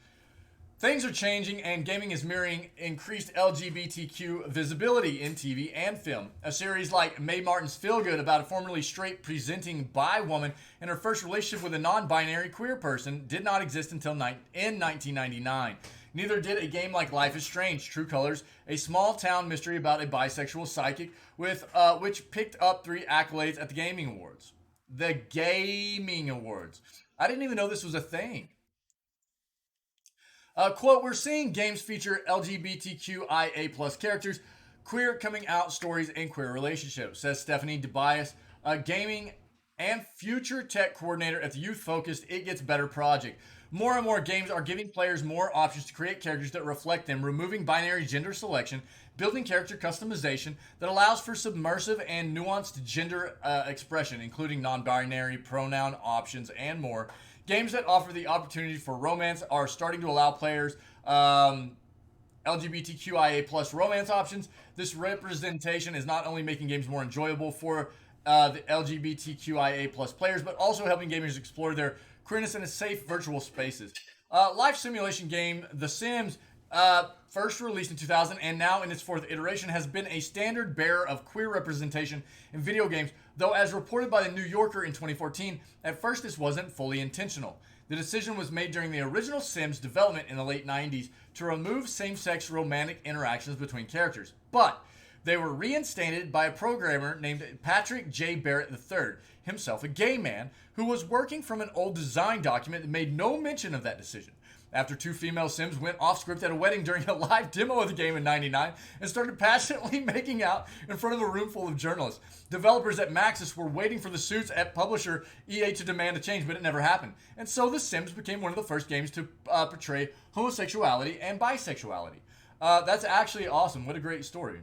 Things are changing, and gaming is mirroring increased LGBTQ visibility in TV and film. A series like Mae Martin's Feel Good, about a formerly straight presenting bi woman and her first relationship with a non-binary queer person, did not exist until in 1999. Neither did a game like Life is Strange: True Colors, a small town mystery about a bisexual psychic which picked up 3 accolades at the Gaming Awards. The Gaming Awards. I didn't even know this was a thing. Quote, we're seeing games feature LGBTQIA plus characters, queer coming out stories, and queer relationships, says Stephanie DeBias, a gaming and future tech coordinator at the youth-focused It Gets Better project. More and more games are giving players more options to create characters that reflect them, removing binary gender selection, building character customization that allows for submersive and nuanced gender expression, including non-binary pronoun options and more. Games that offer the opportunity for romance are starting to allow players LGBTQIA plus romance options. This representation is not only making games more enjoyable for the LGBTQIA plus players, but also helping gamers explore their queerness in a safe virtual spaces. Life simulation game The Sims, first released in 2000 and now in its 4th iteration, has been a standard bearer of queer representation in video games, though as reported by the New Yorker in 2014, at first this wasn't fully intentional. The decision was made during the original Sims development in the late 90s to remove same-sex romantic interactions between characters, but they were reinstated by a programmer named Patrick J. Barrett III, himself a gay man, who was working from an old design document that made no mention of that decision. After 2 female Sims went off script at a wedding during a live demo of the game in '99 and started passionately making out in front of a room full of journalists. Developers at Maxis were waiting for the suits at publisher EA to demand a change, but it never happened. And so The Sims became one of the first games to portray homosexuality and bisexuality. That's actually awesome. What a great story.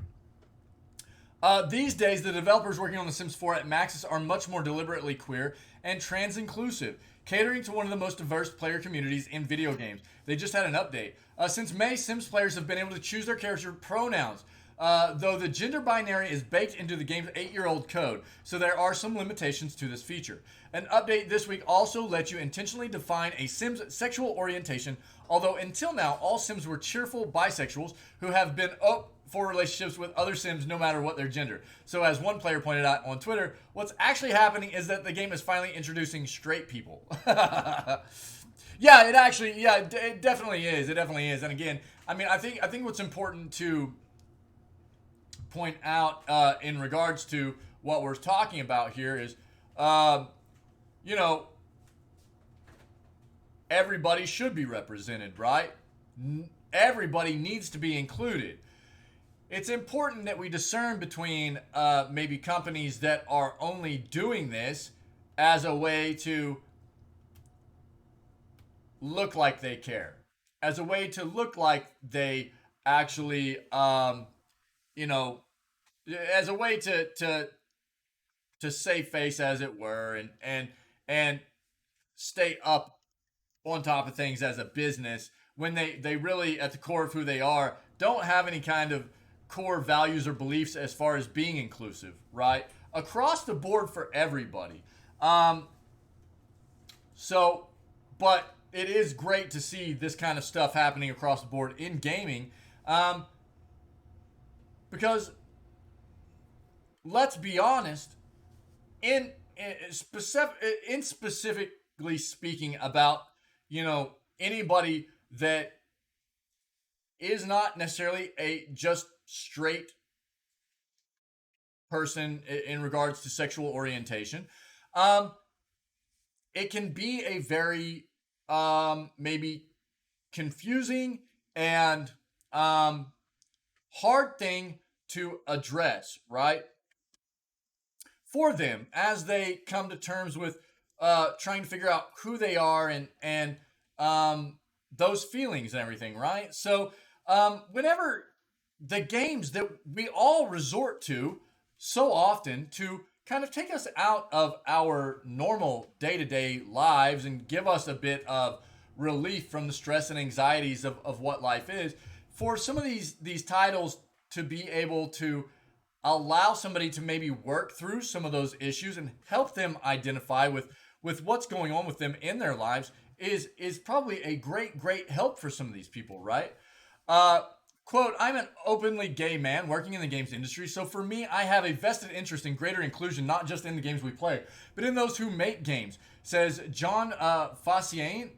These days, the developers working on The Sims 4 at Maxis are much more deliberately queer and trans-inclusive, catering to one of the most diverse player communities in video games. They just had an update. Since May, Sims players have been able to choose their character pronouns, though the gender binary is baked into the game's 8-year-old code, so there are some limitations to this feature. An update this week also lets you intentionally define a Sim's sexual orientation, although until now, all Sims were cheerful bisexuals who have been up for relationships with other Sims no matter what their gender. So as one player pointed out on Twitter, what's actually happening is that the game is finally introducing straight people. Yeah, it definitely is. It definitely is. And again, I mean, I think what's important to point out in regards to what we're talking about here is, everybody should be represented, right? Everybody needs to be included. It's important that we discern between maybe companies that are only doing this as a way to look like they care, as a way to look like they actually, as a way to save face, as it were, and stay up on top of things as a business when they really, at the core of who they are, don't have any kind of core values or beliefs as far as being inclusive, right? Across the board for everybody. But it is great to see this kind of stuff happening across the board in gaming, because let's be honest, in specifically speaking about, anybody that is not necessarily a just straight person in regards to sexual orientation, it can be a very maybe confusing and hard thing to address, right? For them as they come to terms with trying to figure out who they are and those feelings and everything, right? So whenever the games that we all resort to so often to kind of take us out of our normal day-to-day lives and give us a bit of relief from the stress and anxieties of what life is, for some of these titles to be able to allow somebody to maybe work through some of those issues and help them identify with what's going on with them in their lives is probably a great help for some of these people, right? Quote, I'm an openly gay man working in the games industry, so for me, I have a vested interest in greater inclusion, not just in the games we play, but in those who make games, says John Fauchain.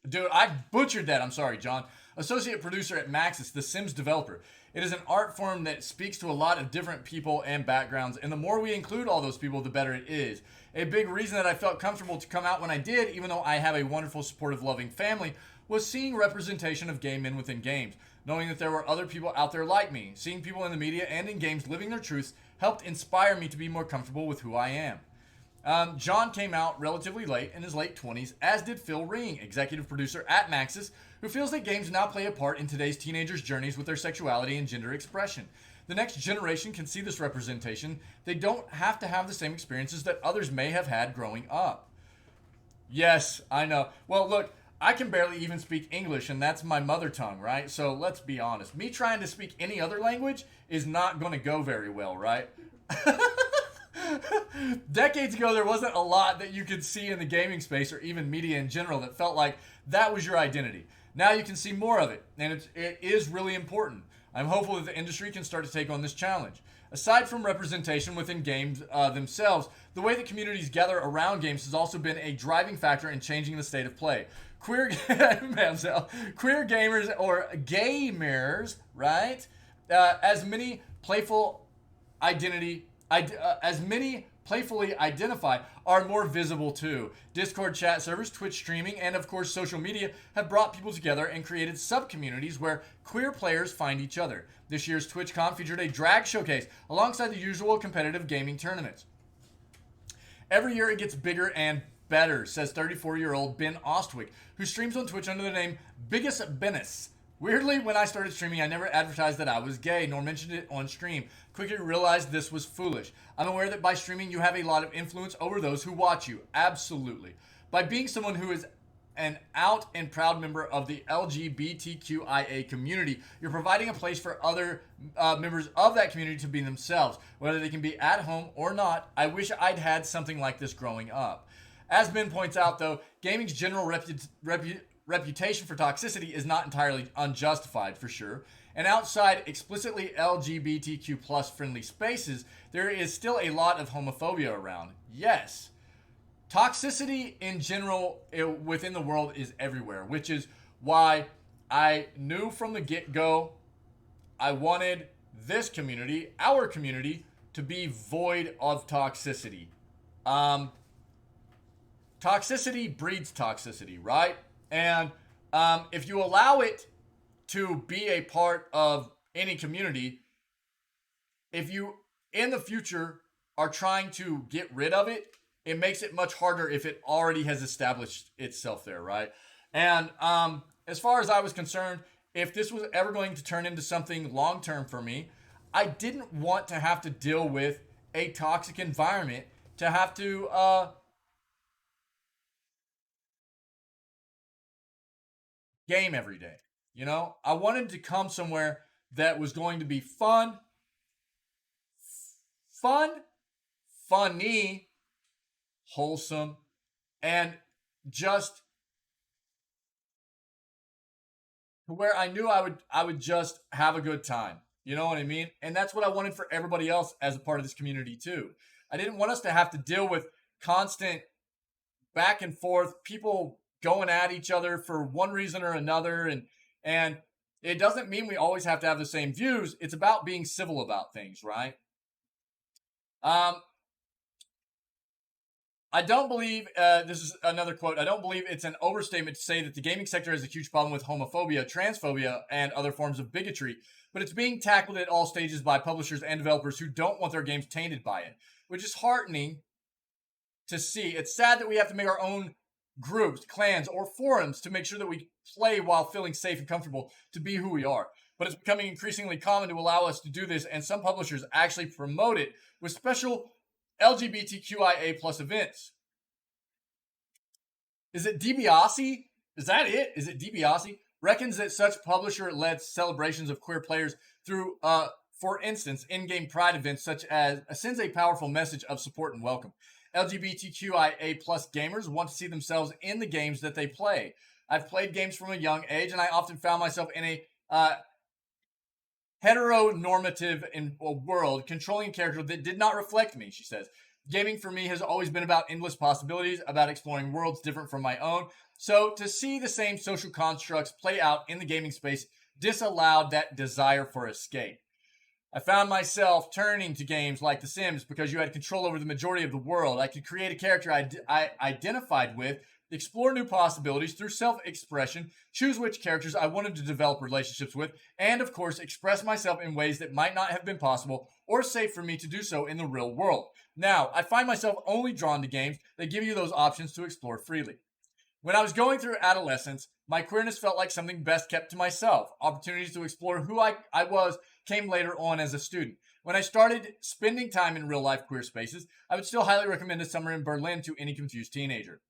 Dude, I butchered that. I'm sorry, John. Associate producer at Maxis, the Sims developer. It is an art form that speaks to a lot of different people and backgrounds, and the more we include all those people, the better it is. A big reason that I felt comfortable to come out when I did, even though I have a wonderful, supportive, loving family, was seeing representation of gay men within games. Knowing that there were other people out there like me, seeing people in the media and in games living their truths helped inspire me to be more comfortable with who I am. John came out relatively late, in his late 20s, as did Phil Ring, executive producer at Maxis, who feels that games now play a part in today's teenagers' journeys with their sexuality and gender expression. The next generation can see this representation. They don't have to have the same experiences that others may have had growing up. Yes, I know. Well, look, I can barely even speak English, and that's my mother tongue, right? So let's be honest. Me trying to speak any other language is not going to go very well, right? Decades ago, there wasn't a lot that you could see in the gaming space or even media in general that felt like that was your identity. Now you can see more of it, and it is really important. I'm hopeful that the industry can start to take on this challenge. Aside from representation within games themselves, the way that communities gather around games has also been a driving factor in changing the state of play. Queer gamers or gamers, right? As many playfully identify are more visible too. Discord chat servers, Twitch streaming, and of course social media have brought people together and created sub-communities where queer players find each other. This year's TwitchCon featured a drag showcase alongside the usual competitive gaming tournaments. Every year it gets bigger and better, says 34-year-old Ben Ostwick, who streams on Twitch under the name Biggest Bennis. Weirdly, when I started streaming, I never advertised that I was gay, nor mentioned it on stream. Quickly realized this was foolish. I'm aware that by streaming, you have a lot of influence over those who watch you. Absolutely. By being someone who is an out and proud member of the LGBTQIA community, you're providing a place for other members of that community to be themselves, whether they can be at home or not. I wish I'd had something like this growing up. As Ben points out, though, gaming's general reputation for toxicity is not entirely unjustified, for sure. And outside explicitly LGBTQ plus friendly spaces, there is still a lot of homophobia around. Yes. Toxicity in general within the world is everywhere, which is why I knew from the get-go I wanted this community, our community, to be void of toxicity. Toxicity breeds toxicity, right? And if you allow it to be a part of any community, if you, in the future, are trying to get rid of it, it makes it much harder if it already has established itself there, right? And as far as I was concerned, if this was ever going to turn into something long-term for me, I didn't want to have to deal with a toxic environment, to have to game every day. You know, I wanted to come somewhere that was going to be fun, funny, wholesome, and just where I knew I would just have a good time. You know what I mean? And that's what I wanted for everybody else as a part of this community too. I didn't want us to have to deal with constant back and forth, people going at each other for one reason or another, and it doesn't mean we always have to have the same views. It's about being civil about things, right? I don't believe, this is another quote, I don't believe it's an overstatement to say that the gaming sector has a huge problem with homophobia, transphobia, and other forms of bigotry, but it's being tackled at all stages by publishers and developers who don't want their games tainted by it, which is heartening to see. It's sad that we have to make our own groups, clans, or forums to make sure that we play while feeling safe and comfortable to be who we are. But it's becoming increasingly common to allow us to do this, and some publishers actually promote it with special LGBTQIA plus events. Is it DiBiase? Is that it? Is it DiBiase? reckons that such publisher-led celebrations of queer players through, for instance, in-game pride events such as sends a powerful message of support and welcome. LGBTQIA+ gamers want to see themselves in the games that they play. I've played games from a young age, and I often found myself in a heteronormative world, controlling a character that did not reflect me, she says. Gaming for me has always been about endless possibilities, about exploring worlds different from my own. So to see the same social constructs play out in the gaming space disallowed that desire for escape. I found myself turning to games like The Sims because you had control over the majority of the world. I could create a character I identified with, explore new possibilities through self-expression, choose which characters I wanted to develop relationships with, and of course express myself in ways that might not have been possible or safe for me to do so in the real world. Now, I find myself only drawn to games that give you those options to explore freely. When I was going through adolescence, my queerness felt like something best kept to myself. Opportunities to explore who I was came later on as a student. When I started spending time in real-life queer spaces, I would still highly recommend A Summer in Berlin to any confused teenager.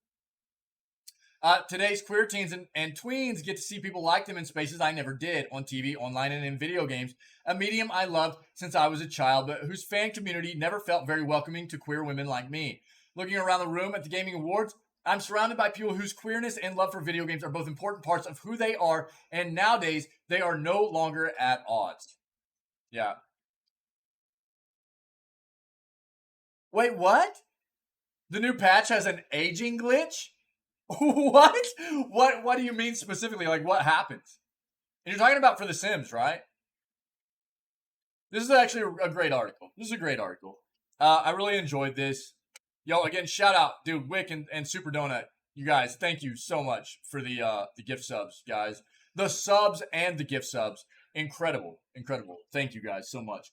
Today's queer teens and tweens get to see people like them in spaces I never did, on TV, online, and in video games, a medium I loved since I was a child, but whose fan community never felt very welcoming to queer women like me. Looking around the room at the Gaming Awards, I'm surrounded by people whose queerness and love for video games are both important parts of who they are, and nowadays, they are no longer at odds. Yeah. Wait, what? The new patch has an aging glitch? What? What do you mean specifically? Like, what happens? And you're talking about for The Sims, right? This is actually a great article. This is a great article. I really enjoyed this. Yo, again, shout out, dude, Wick and Super Donut. You guys, thank you so much for the gift subs, guys. The subs and the gift subs. Incredible. Incredible. Thank you guys so much.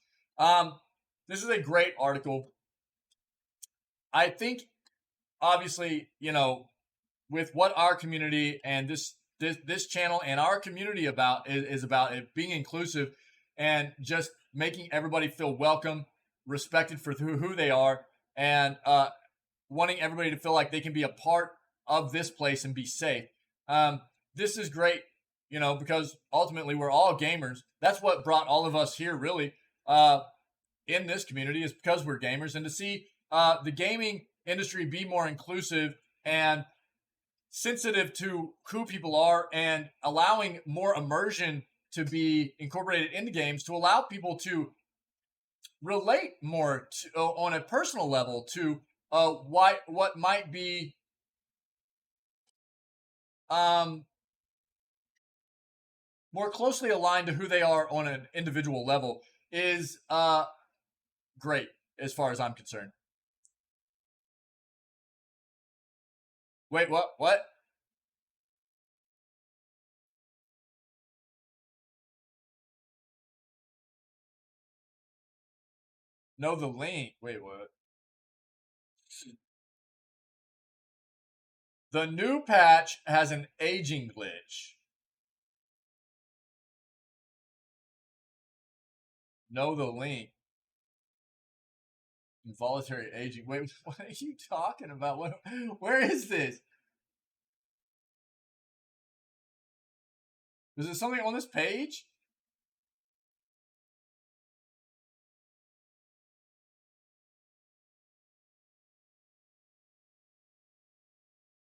This is a great article. I think, obviously, you know, with what our community and this channel and our community is about it being inclusive and just making everybody feel welcome, respected for who they are, and wanting everybody to feel like they can be a part of this place and be safe. This is great, you know, because ultimately we're all gamers. That's what brought all of us here, really, in this community, is because we're gamers. And to see the gaming industry be more inclusive and sensitive to who people are and allowing more immersion to be incorporated into games to allow people to relate more to, on a personal level to what might be more closely aligned to who they are on an individual level is great as far as I'm concerned. Wait, what? What? Know the link. Wait, what? The new patch has an aging glitch. Know the link. Involuntary aging. Wait, what are you talking about? Where is this? Is there something on this page?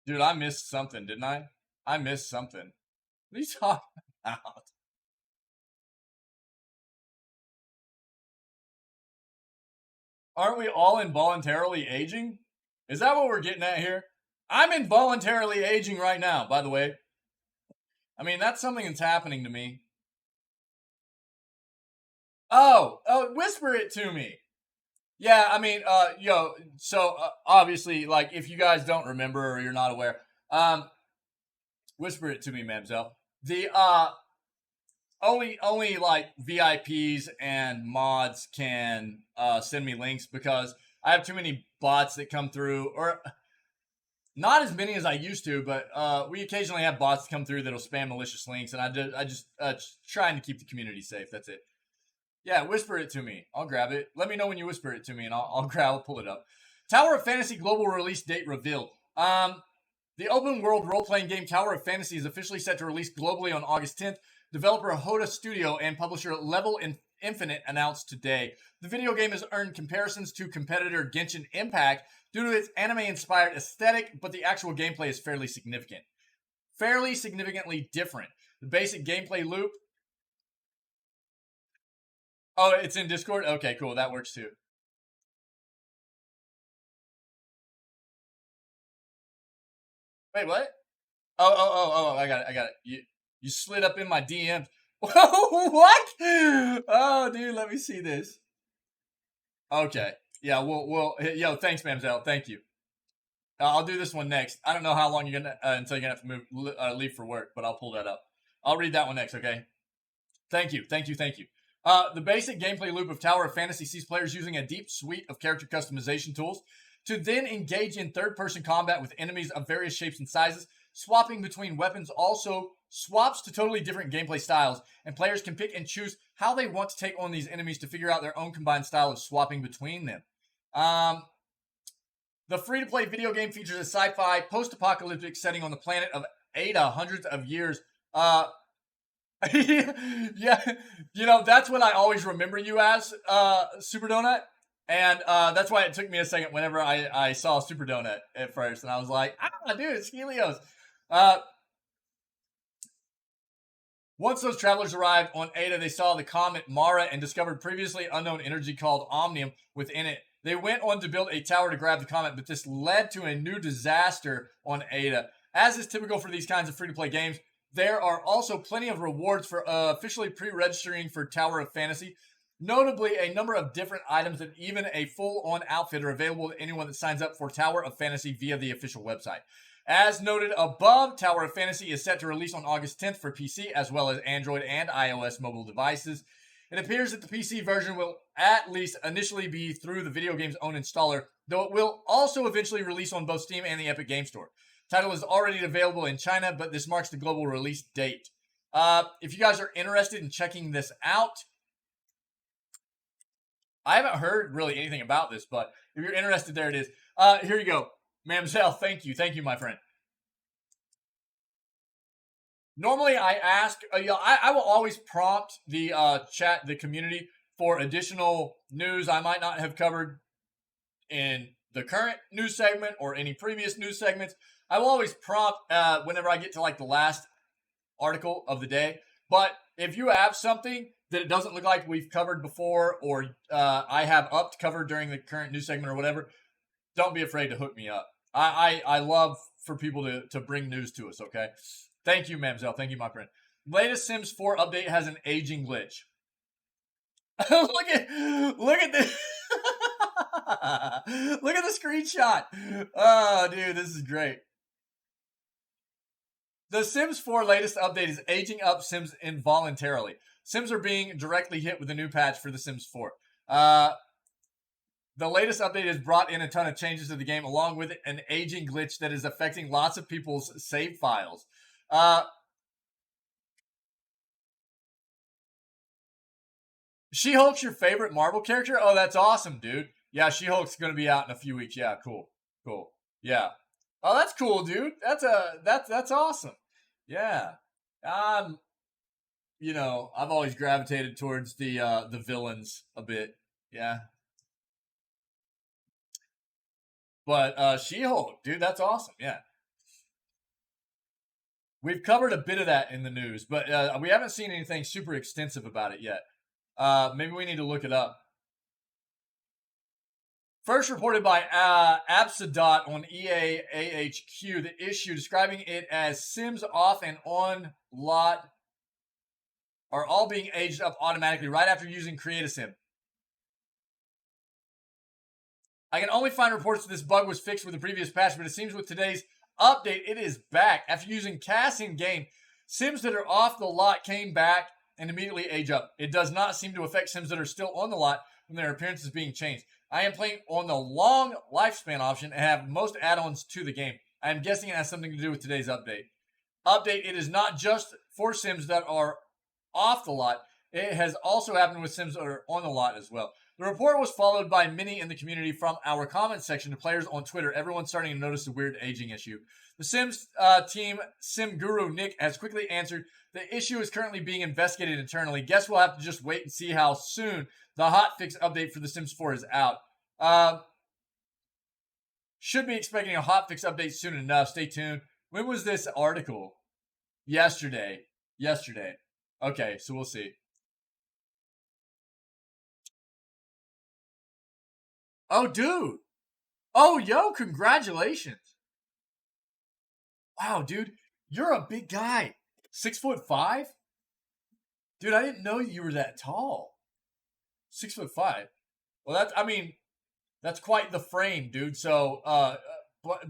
Dude, I missed something, didn't I? I missed something. What are you talking about? Aren't we all involuntarily aging? Is that what we're getting at here? I'm involuntarily aging right now, by the way. I mean, that's something that's happening to me. Oh, whisper it to me. Yeah, I mean, so obviously, like, if you guys don't remember or you're not aware, whisper it to me, Mamselle. The, only like VIPs and mods can send me links because I have too many bots that come through, or not as many as I used to, but we occasionally have bots come through that'll spam malicious links, and I just trying to keep the community safe. That's it. Yeah, whisper it to me. I'll grab it. Let me know when you whisper it to me, and I'll pull it up. Tower of Fantasy global release date revealed. The The open-world role-playing game Tower of Fantasy is officially set to release globally on August 10th. Developer Hoda Studio and publisher Level Infinite announced today. The video game has earned comparisons to competitor Genshin Impact due to its anime-inspired aesthetic, but the actual gameplay is fairly significantly different. The basic gameplay loop... Oh, it's in Discord? Okay, cool. That works too. Wait, what? Oh, I got it. You slid up in my DMs. What? Oh, dude, let me see this. Okay. Yeah, yo, thanks, Mamzelle. Thank you. I'll do this one next. I don't know how long you're gonna until you're gonna have to leave for work, but I'll pull that up. I'll read that one next, okay? Thank you. The basic gameplay loop of Tower of Fantasy sees players using a deep suite of character customization tools to then engage in third-person combat with enemies of various shapes and sizes. Swapping between weapons also swaps to totally different gameplay styles, and players can pick and choose how they want to take on these enemies to figure out their own combined style of swapping between them. The free-to-play video game features a sci-fi, post-apocalyptic setting on the planet of Ada, hundreds of years. Yeah, that's what I always remember you as, Super Donut. And that's why it took me a second whenever I saw Super Donut at first. And I was like, dude, it's Helios. Once those travelers arrived on Ada, they saw the comet Mara and discovered previously unknown energy called Omnium within it. They went on to build a tower to grab the comet, but this led to a new disaster on Ada. As is typical for these kinds of free-to-play games, there are also plenty of rewards for officially pre-registering for Tower of Fantasy. Notably, a number of different items and even a full-on outfit are available to anyone that signs up for Tower of Fantasy via the official website. As noted above, Tower of Fantasy is set to release on August 10th for PC as well as Android and iOS mobile devices. It appears that the PC version will at least initially be through the video game's own installer, though it will also eventually release on both Steam and the Epic Game Store. The title is already available in China, but this marks the global release date. If you guys are interested in checking this out, I haven't heard really anything about this, but if you're interested, there it is. Here you go. Mamzelle, thank you. Thank you, my friend. Normally, I ask, I will always prompt the chat, the community, for additional news I might not have covered in the current news segment or any previous news segments. I will always prompt whenever I get to like the last article of the day. But if you have something that it doesn't look like we've covered before, or I have upped covered during the current news segment or whatever, don't be afraid to hook me up. I love for people to bring news to us, okay? Thank you, Mamzelle. Thank you, my friend. Latest Sims 4 update has an aging glitch. look at this. Look at the screenshot. Oh, dude, this is great. The Sims 4 latest update is aging up Sims involuntarily. Sims are being directly hit with a new patch for The Sims 4. The latest update has brought in a ton of changes to the game, along with an aging glitch that is affecting lots of people's save files. She-Hulk's your favorite Marvel character? Oh, that's awesome, dude. Yeah, She-Hulk's going to be out in a few weeks. Yeah, cool. Yeah. Oh, that's cool, dude. That's awesome. Yeah. I've always gravitated towards the villains a bit. Yeah. But She-Hulk, dude, that's awesome. Yeah. We've covered a bit of that in the news, but we haven't seen anything super extensive about it yet. Maybe we need to look it up. First reported by Absadot on EA AHQ, the issue describing it as Sims off and on lot are all being aged up automatically right after using Create-A-Sim. I can only find reports that this bug was fixed with the previous patch, but it seems with today's update, it is back. After using CAS in-game, Sims that are off the lot came back and immediately age up. It does not seem to affect Sims that are still on the lot when their appearance is being changed. I am playing on the long lifespan option and have most add-ons to the game. I am guessing it has something to do with today's update. It is not just for Sims that are off the lot. It has also happened with Sims that are on the lot as well. The report was followed by many in the community from our comment section to players on Twitter. Everyone's starting to notice the weird aging issue. The Sims team, Sim Guru Nick, has quickly answered, the issue is currently being investigated internally. Guess we'll have to just wait and see how soon the hotfix update for The Sims 4 is out. Should be expecting a hotfix update soon enough. Stay tuned. When was this article? Yesterday. Okay, so we'll see. Oh, dude. Oh, yo, congratulations. Wow, dude. You're a big guy. 6'5"? Dude, I didn't know you were that tall. 6'5". Well, that's quite the frame, dude. So,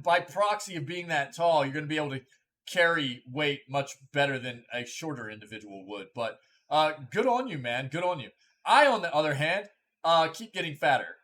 by proxy of being that tall, you're going to be able to carry weight much better than a shorter individual would. But good on you, man. Good on you. I, on the other hand, keep getting fatter.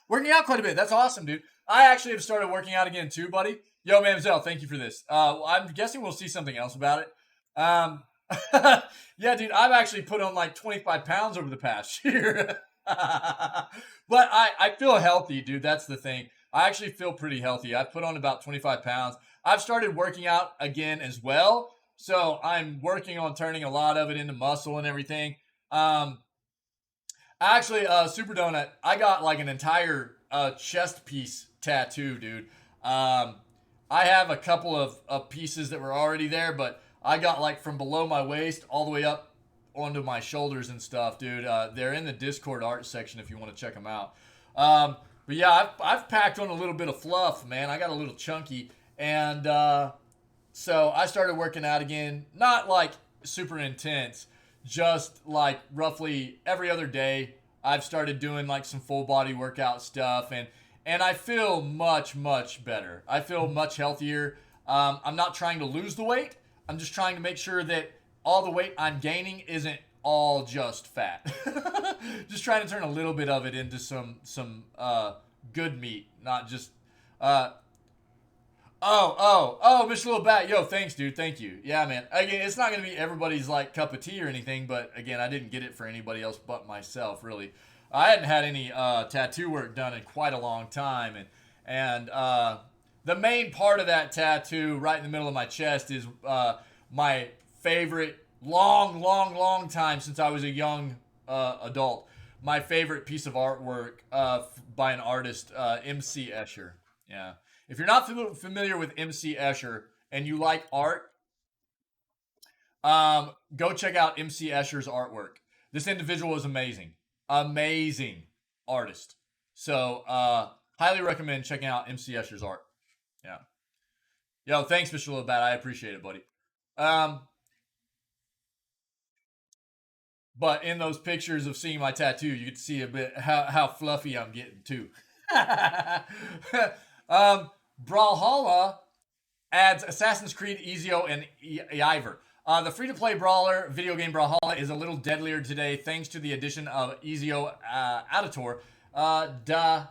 Working out quite a bit. That's awesome, dude. I actually have started working out again too, buddy. Yo, Mamzelle, thank you for this. I'm guessing we'll see something else about it. Yeah, dude, I've actually put on like 25 pounds over the past year. But I feel healthy, dude. That's the thing. I actually feel pretty healthy. I've put on about 25 pounds. I've started working out again as well. So I'm working on turning a lot of it into muscle and everything. Actually, Super Donut, I got like an entire chest piece tattoo, dude. I have a couple of pieces that were already there, but I got like from below my waist all the way up onto my shoulders and stuff, dude. They're in the Discord art section if you want to check them out. But yeah, I've packed on a little bit of fluff, man. I got a little chunky. And so I started working out again. Not like super intense. Just like roughly every other day. I've started doing like some full body workout stuff. And I feel much, much better. I feel much healthier. I'm not trying to lose the weight. I'm just trying to make sure that all the weight I'm gaining isn't all just fat. Just trying to turn a little bit of it into some good meat, not just Mr. Little Bat, yo, thanks, dude, thank you. Yeah, man. Again, it's not gonna be everybody's like cup of tea or anything, but again, I didn't get it for anybody else but myself, really. I hadn't had any tattoo work done in quite a long time, and the main part of that tattoo right in the middle of my chest is my favorite long time since I was a young adult. My favorite piece of artwork by an artist, MC Escher. Yeah. If you're not familiar with MC Escher and you like art, go check out MC Escher's artwork. This individual is amazing. Amazing artist. So, highly recommend checking out MC Escher's art. Yeah. Yo, thanks, Mr. Little Bat. I appreciate it, buddy. But in those pictures of seeing my tattoo, you get to see a bit how fluffy I'm getting too. Brawlhalla adds Assassin's Creed, Ezio, and Eivor. The free-to-play brawler video game Brawlhalla is a little deadlier today thanks to the addition of Ezio Auditor da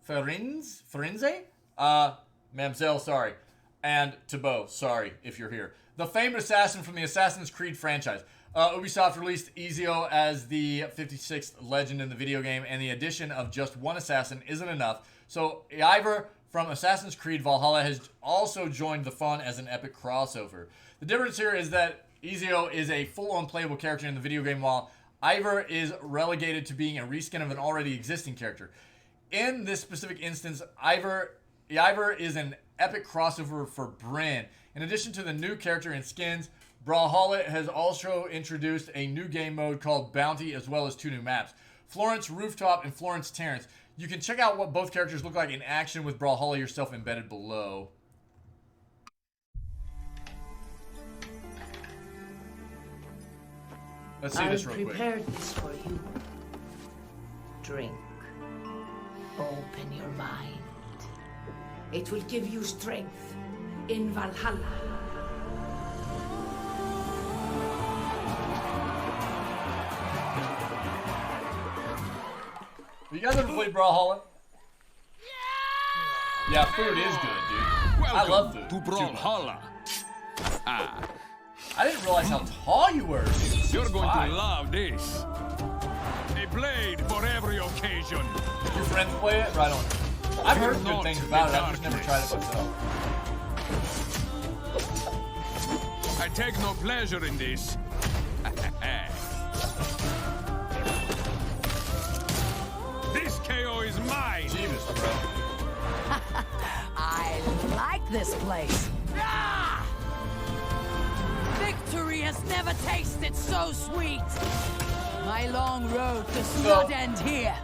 Firenze? Mamzelle, sorry. And Thibaut, sorry if you're here. The famed assassin from the Assassin's Creed franchise. Ubisoft released Ezio as the 56th legend in the video game, and the addition of just one assassin isn't enough. So Eivor from Assassin's Creed Valhalla has also joined the fun as an epic crossover. The difference here is that Ezio is a full-on playable character in the video game, while Eivor is relegated to being a reskin of an already existing character. In this specific instance, Eivor is an epic crossover for Brynn. In addition to the new character and skins, Brawlhalla has also introduced a new game mode called Bounty, as well as 2 new maps, Florence Rooftop and Florence Terrace. You can check out what both characters look like in action with Brawlhalla yourself embedded below. Let's see this real quick. I prepared this for you. Drink. Open your mind. It will give you strength in Valhalla. You guys ever played Brawlhalla? Yeah, food is good, dude. Welcome I love food. to Brawlhalla. I didn't realize how tall you were. You're going 6'5". to love this. A blade for every occasion. Your friends play it? Right on. I've heard good Not things about it. the I've just never tried it myself. I take no pleasure in this. This KO is mine. Jesus, bro. I like this place. Ah! Victory has never tasted so sweet. My long road does not end here.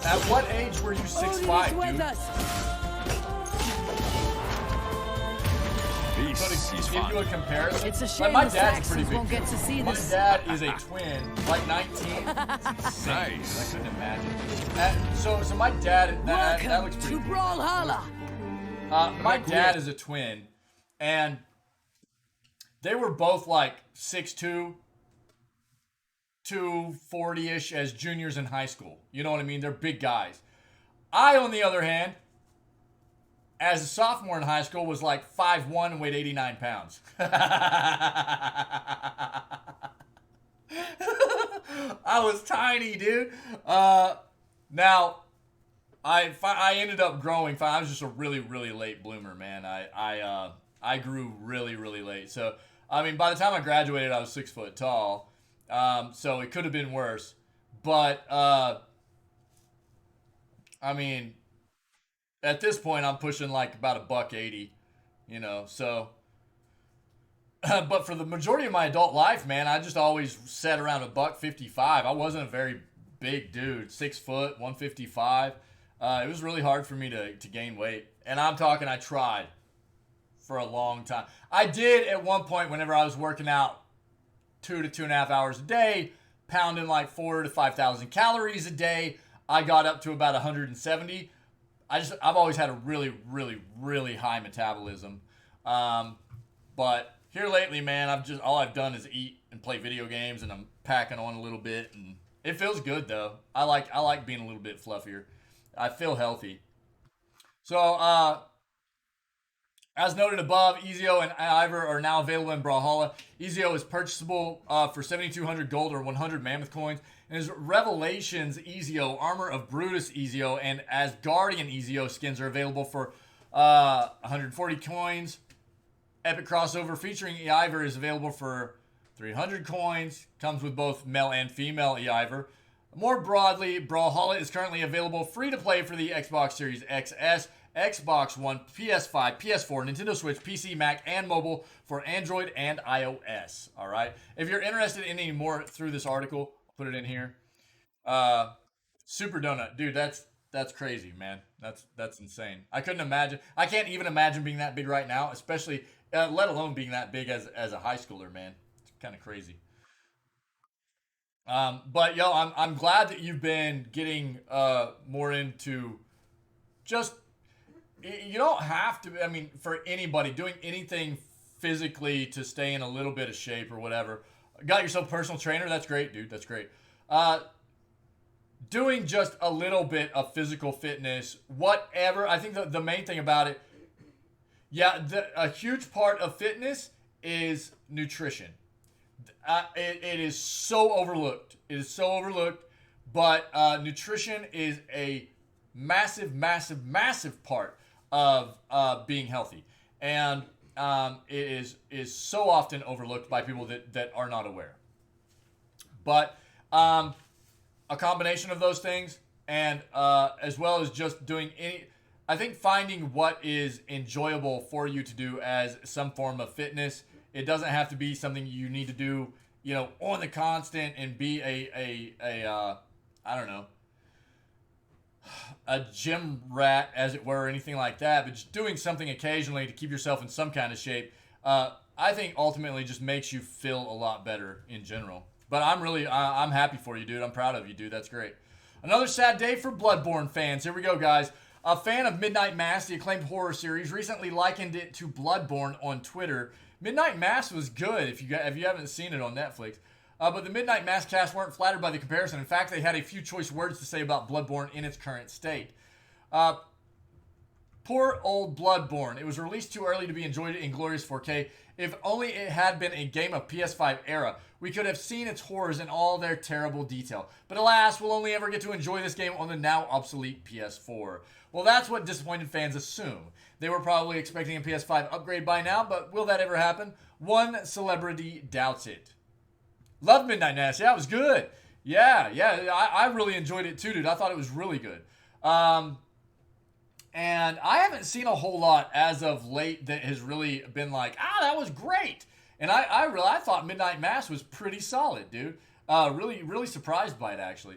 At what age were you 6'5", dude? This So is to give fun. you a comparison, It's a like, shame my the dad's pretty Saxons big. won't get to see My this. dad is a twin, like 19. It's insane. Nice. I couldn't imagine. So my dad, that looks Welcome pretty to cool. Brawlhalla. My dad is a twin, and they were both like 6'2", 240-ish as juniors in high school. You know what I mean? They're big guys. I, on the other hand, as a sophomore in high school, was like 5'1" and weighed 89 pounds. I was tiny, dude. Now, I ended up growing. I was just a really, really late bloomer, man. I grew really, really late. So, I mean, by the time I graduated, I was 6 foot tall. So it could have been worse. But, I mean, at this point, I'm pushing like about $180, you know, so. But for the majority of my adult life, man, I just always sat around $155. I wasn't a very big dude, 6 foot, 155. It was really hard for me to gain weight. And I'm talking, I tried for a long time. I did at one point whenever I was working out 2 to 2.5 hours a day, pounding like 4,000 to 5,000 calories a day. I got up to about 170. I've always had a really, really, really high metabolism. But here lately, man, all I've done is eat and play video games, and I'm packing on a little bit, and it feels good though. I like being a little bit fluffier. I feel healthy. So, as noted above, Ezio and Ivor are now available in Brawlhalla. Ezio is purchasable for 7,200 gold or 100 mammoth coins. And his Revelations Ezio, Armor of Brutus Ezio, and Asgardian Ezio skins are available for 140 coins. Epic Crossover featuring Ivor is available for 300 coins. Comes with both male and female Ivor. More broadly, Brawlhalla is currently available free to play for the Xbox Series XS, Xbox One, PS5, PS4, Nintendo Switch, PC, Mac, and mobile for Android and iOS. All right. If you're interested in any more through this article, I'll put it in here. Super Donut, dude, that's crazy, man. That's insane. I couldn't imagine. I can't even imagine being that big right now, especially let alone being that big as a high schooler, man. It's kind of crazy. But yo, I'm glad that you've been getting more into just. You don't have to, I mean, for anybody doing anything physically to stay in a little bit of shape or whatever. Got yourself a personal trainer? That's great, dude. That's great. Doing just a little bit of physical fitness, whatever. I think the main thing about it, yeah, a huge part of fitness is nutrition. It is so overlooked. It is so overlooked, but nutrition is a massive, massive, massive part of being healthy, and it is so often overlooked by people that are not aware. But a combination of those things, and as well as just doing I think finding what is enjoyable for you to do as some form of fitness. It doesn't have to be something you need to do, you know, on the constant and be a I don't know, a gym rat, as it were, or anything like that, but just doing something occasionally to keep yourself in some kind of shape, I think ultimately just makes you feel a lot better in general. But I'm happy for you, dude. I'm proud of you, dude. That's great. Another sad day for Bloodborne fans. Here we go, guys. A fan of Midnight Mass, the acclaimed horror series, recently likened it to Bloodborne on Twitter. Midnight Mass was good if you haven't seen it on Netflix. But the Midnight Mass cast weren't flattered by the comparison. In fact, they had a few choice words to say about Bloodborne in its current state. Poor old Bloodborne. It was released too early to be enjoyed in glorious 4K. If only it had been a game of PS5 era, we could have seen its horrors in all their terrible detail. But alas, we'll only ever get to enjoy this game on the now obsolete PS4. Well, that's what disappointed fans assume. They were probably expecting a PS5 upgrade by now, but will that ever happen? One celebrity doubts it. Love Midnight Mass. Yeah, it was good. Yeah, I really enjoyed it too, dude. I thought it was really good. And I haven't seen a whole lot as of late that has really been like, that was great. And I thought Midnight Mass was pretty solid, dude. Really surprised by it, actually.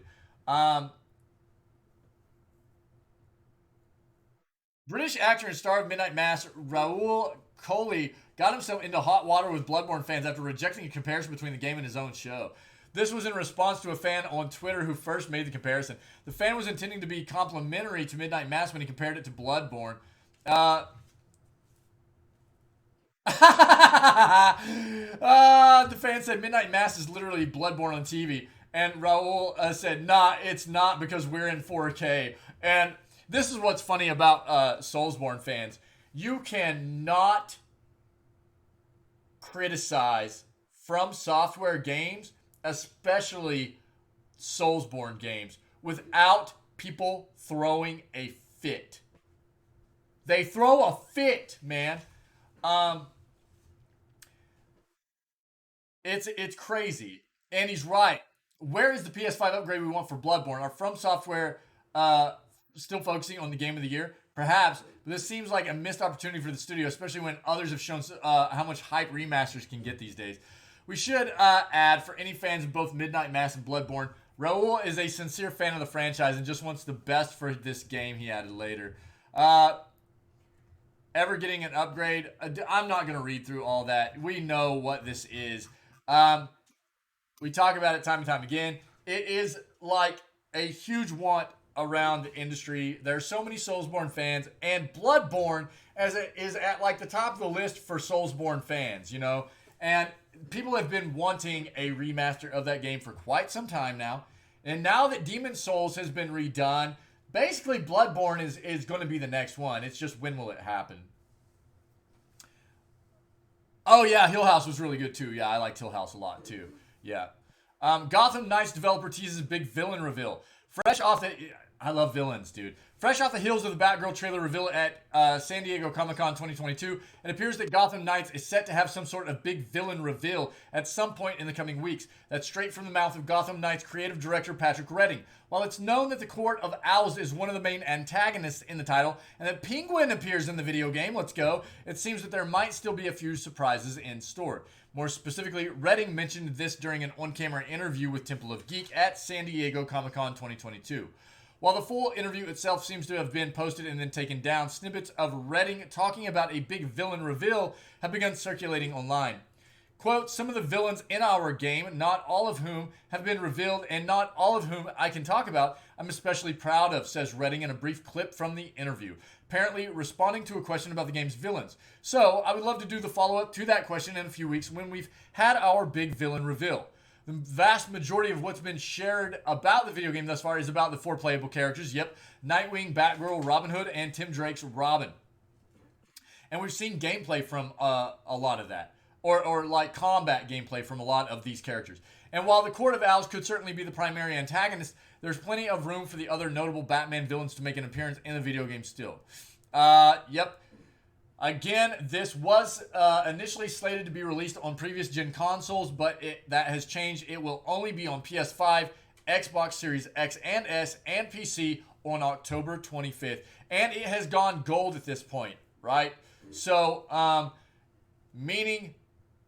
British actor and star of Midnight Mass, Raoul Coley, got himself into hot water with Bloodborne fans after rejecting a comparison between the game and his own show. This was in response to a fan on Twitter who first made the comparison. The fan was intending to be complimentary to Midnight Mass when he compared it to Bloodborne. The fan said Midnight Mass is literally Bloodborne on TV. And Raoul said, nah, it's not because we're in 4K. And this is what's funny about Soulsborne fans. You cannot criticize From Software games, especially Soulsborne games, without people throwing a fit. They throw a fit, man. It's crazy. And he's right. Where is the PS5 upgrade we want for Bloodborne? Are From Software still focusing on the game of the year? Perhaps, but this seems like a missed opportunity for the studio, especially when others have shown how much hype remasters can get these days. We should add, for any fans of both Midnight Mass and Bloodborne, Raoul is a sincere fan of the franchise and just wants the best for this game, he added later. Ever getting an upgrade? I'm not going to read through all that. We know what this is. We talk about it time and time again. It is like a huge want around the industry. There are so many Soulsborne fans, and Bloodborne is at like the top of the list for Soulsborne fans, you know? And people have been wanting a remaster of that game for quite some time now. And now that Demon's Souls has been redone, basically Bloodborne is going to be the next one. It's just, when will it happen? Oh yeah, Hill House was really good too. Yeah, I liked Hill House a lot too. Yeah. Gotham Knights developer teases big villain reveal. Fresh off the... I love villains, dude. Fresh off the heels of the Batgirl trailer reveal at San Diego Comic-Con 2022, it appears that Gotham Knights is set to have some sort of big villain reveal at some point in the coming weeks. That's straight from the mouth of Gotham Knights creative director Patrick Redding. While it's known that the Court of Owls is one of the main antagonists in the title, and that Penguin appears in the video game, let's go, it seems that there might still be a few surprises in store. More specifically, Redding mentioned this during an on-camera interview with Temple of Geek at San Diego Comic-Con 2022. While the full interview itself seems to have been posted and then taken down, snippets of Redding talking about a big villain reveal have begun circulating online. Quote, some of the villains in our game, not all of whom have been revealed and not all of whom I can talk about, I'm especially proud of, says Redding in a brief clip from the interview, apparently responding to a question about the game's villains. So, I would love to do the follow-up to that question in a few weeks when we've had our big villain reveal. The vast majority of what's been shared about the video game thus far is about the 4 playable characters. Yep, Nightwing, Batgirl, Robin Hood, and Tim Drake's Robin. And we've seen gameplay from a lot of that. Or like combat gameplay from a lot of these characters. And while the Court of Owls could certainly be the primary antagonist, there's plenty of room for the other notable Batman villains to make an appearance in the video game still. Yep. Again, this was initially slated to be released on previous gen consoles, but that has changed. It will only be on PS5, Xbox Series X and S, and PC on October 25th. And it has gone gold at this point, right? So, meaning...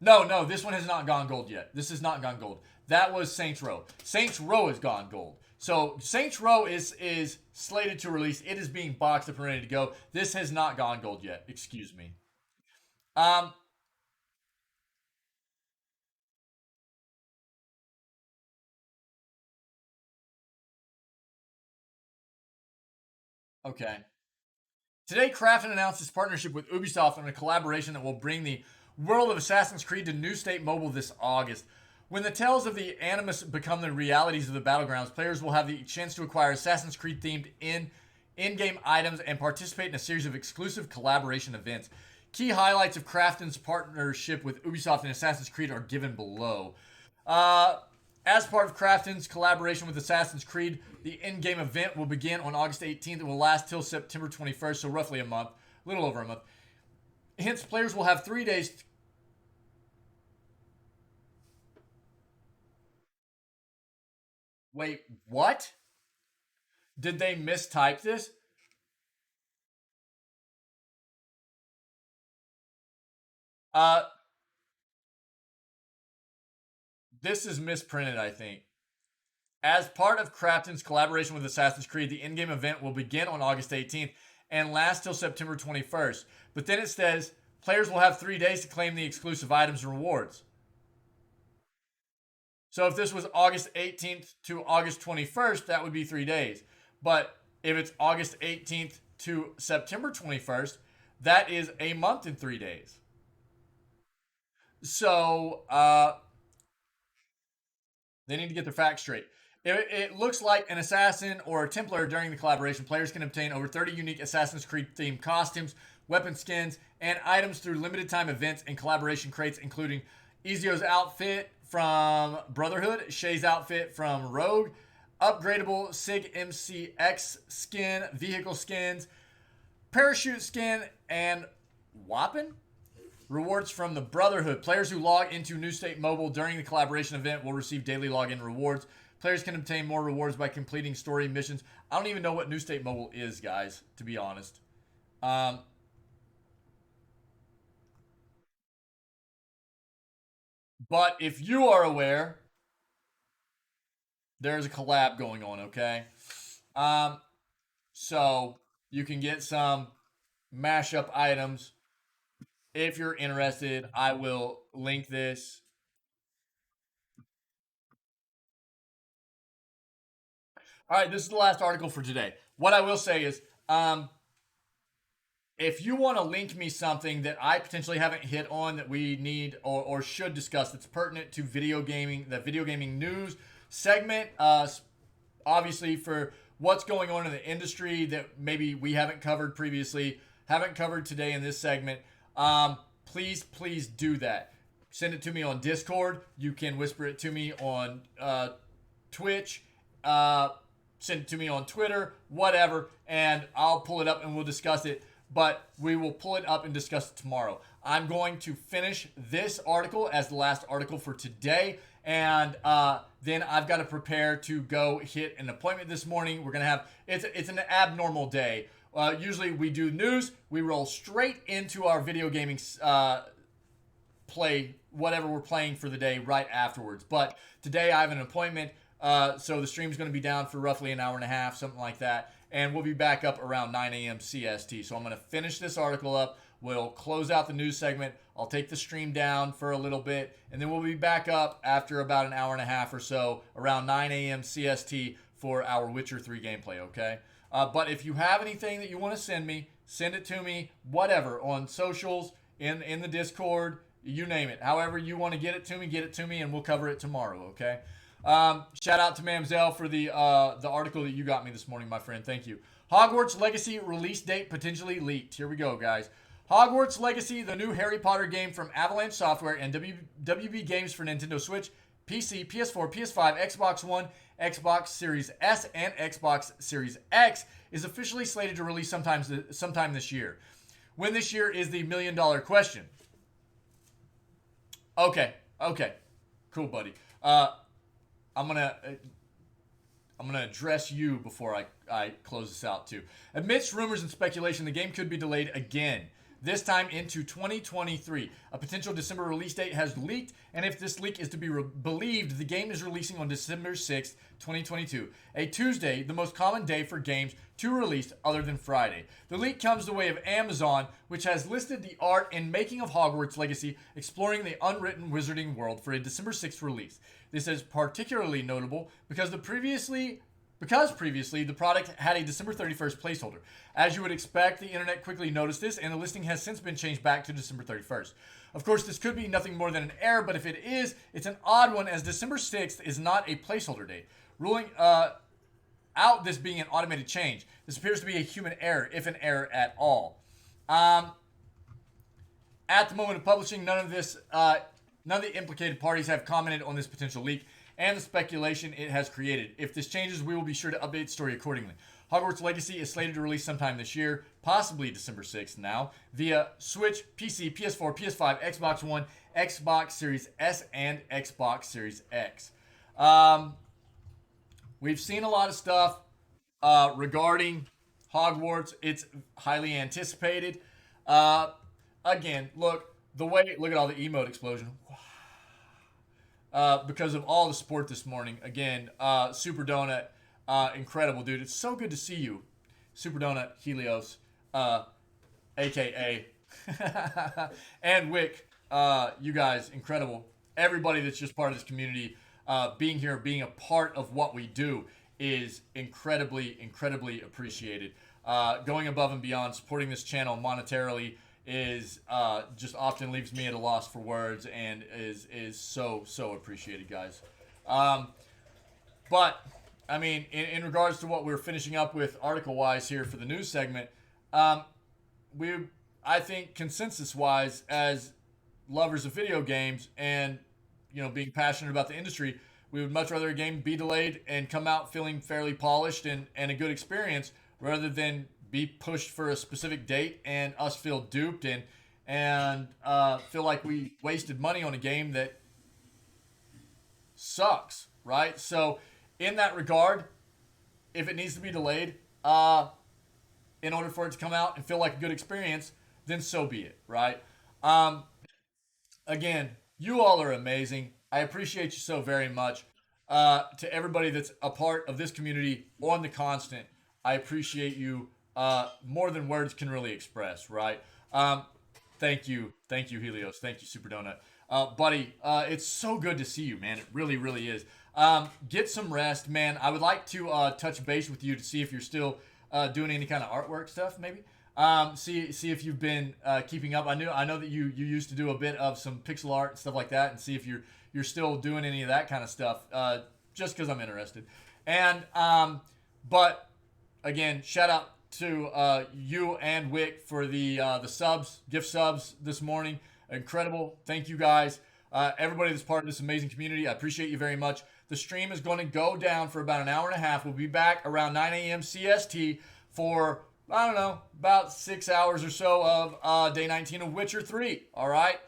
No, this one has not gone gold yet. This has not gone gold. That was Saints Row. Saints Row has gone gold. So Saints Row is slated to release. It is being boxed up and ready to go. This has not gone gold yet. Excuse me. Okay. Today, Krafton announced its partnership with Ubisoft on a collaboration that will bring the world of Assassin's Creed to New State Mobile this August. When the tales of the Animus become the realities of the battlegrounds, players will have the chance to acquire Assassin's Creed-themed in-game items and participate in a series of exclusive collaboration events. Key highlights of Krafton's partnership with Ubisoft and Assassin's Creed are given below. As part of Krafton's collaboration with Assassin's Creed, the in-game event will begin on August 18th and will last till September 21st, so roughly a month, a little over a month. Hence, players will have 3 days. Wait, what? Did they mistype this? This is misprinted, I think. As part of Krafton's collaboration with Assassin's Creed, the in-game event will begin on August 18th and last till September 21st. But then it says players will have 3 days to claim the exclusive items and rewards. So if this was August 18th to August 21st, that would be 3 days. But if it's August 18th to September 21st, that is a month and 3 days. So, they need to get their facts straight. It looks like an assassin or a Templar during the collaboration. Players can obtain over 30 unique Assassin's Creed themed costumes, weapon skins, and items through limited time events and collaboration crates, including Ezio's outfit from Brotherhood, Shay's outfit from Rogue, upgradable SIG MCX skin, vehicle skins, parachute skin, and weapon. Rewards from the Brotherhood. Players who log into New State Mobile during the collaboration event will receive daily login rewards. Players can obtain more rewards by completing story missions. I don't even know what New State Mobile is, guys, to be honest. But if you are aware, there's a collab going on, okay? So you can get some mashup items. If you're interested, I will link this. All right, this is the last article for today. What I will say is, if you want to link me something that I potentially haven't hit on that we need or should discuss that's pertinent to video gaming, the video gaming news segment, obviously for what's going on in the industry that maybe we haven't covered previously, haven't covered today in this segment, please do that. Send it to me on Discord. You can whisper it to me on Twitch. Send it to me on Twitter, whatever, and I'll pull it up and we'll discuss it. But we will pull it up and discuss it tomorrow. I'm going to finish this article as the last article for today, and then I've got to prepare to go hit an appointment this morning. We're gonna have it's an abnormal day. Usually we do news, we roll straight into our video gaming play, whatever we're playing for the day right afterwards. But today I have an appointment, so the stream's going to be down for roughly an hour and a half, something like that. And we'll be back up around 9 a.m. CST. So I'm going to finish this article up. We'll close out the news segment. I'll take the stream down for a little bit, and then we'll be back up after about an hour and a half or so, around 9 a.m. CST for our Witcher 3 gameplay, okay? But if you have anything that you want to send me, send it to me, whatever, on socials, in the Discord, you name it. However you want to get it to me, and we'll cover it tomorrow, okay? Shout out to Mamzelle for the article that you got me this morning, my friend. Thank you. Hogwarts Legacy release date potentially leaked. Here we go, guys. Hogwarts Legacy, the new Harry Potter game from Avalanche Software and WB Games for Nintendo Switch, PC, PS4, PS5, Xbox One, Xbox Series S, and Xbox Series X, is officially slated to release sometime this year. When this year is the million-dollar question. Okay. Cool, buddy. I'm gonna address you before I close this out too. Amidst rumors and speculation, the game could be delayed again, this time into 2023. A potential December release date has leaked, and if this leak is to be believed, the game is releasing on December 6th, 2022, a Tuesday, the most common day for games to release other than Friday. The leak comes the way of Amazon, which has listed the art and making of Hogwarts Legacy, exploring the unwritten wizarding world for a December 6th release. This is particularly notable because previously the product had a December 31st placeholder. As you would expect, the internet quickly noticed this, and the listing has since been changed back to December 31st. Of course, this could be nothing more than an error, but if it is, it's an odd one, as December 6th is not a placeholder date. Ruling out this being an automated change, this appears to be a human error, if an error at all. At the moment of publishing, none of the implicated parties have commented on this potential leak and the speculation it has created. If this changes, we will be sure to update the story accordingly. Hogwarts Legacy is slated to release sometime this year, possibly December 6th now, via Switch, PC, PS4, PS5, Xbox One, Xbox Series S, and Xbox Series X. We've seen a lot of stuff regarding Hogwarts. It's highly anticipated. Again, look at all the emote explosion. Because of all the support this morning. Again, Super Donut, incredible, dude. It's so good to see you. Super Donut, Helios, a.k.a. and Wick, you guys, incredible. Everybody that's just part of this community, being here, being a part of what we do is incredibly, incredibly appreciated. Going above and beyond, supporting this channel monetarily is just often leaves me at a loss for words and is so appreciated, guys. But I mean, in regards to what we're finishing up with article wise here for the news segment, I think consensus wise, as lovers of video games and being passionate about the industry, we would much rather a game be delayed and come out feeling fairly polished and a good experience rather than be pushed for a specific date and us feel duped and feel like we wasted money on a game that sucks, right? So in that regard, if it needs to be delayed in order for it to come out and feel like a good experience, then so be it, right? Again, you all are amazing. I appreciate you so very much. To everybody that's a part of this community on the constant, I appreciate you more than words can really express, right? Thank you, Helios. Thank you, Super Donut. Buddy, it's so good to see you, man. It really, really is. Get some rest, man. I would like to touch base with you to see if you're still doing any kind of artwork stuff, maybe. See if you've been keeping up. I know that you used to do a bit of some pixel art and stuff like that, and see if you're still doing any of that kind of stuff. Just because I'm interested. And but again, shout out to you and Wick for the subs, gift subs this morning. Incredible. Thank you guys. Everybody that's part of this amazing community, I appreciate you very much. The stream is going to go down for about an hour and a half. We'll be back around 9 a.m. CST for, I don't know, about 6 hours or so of day 19 of Witcher 3. All right?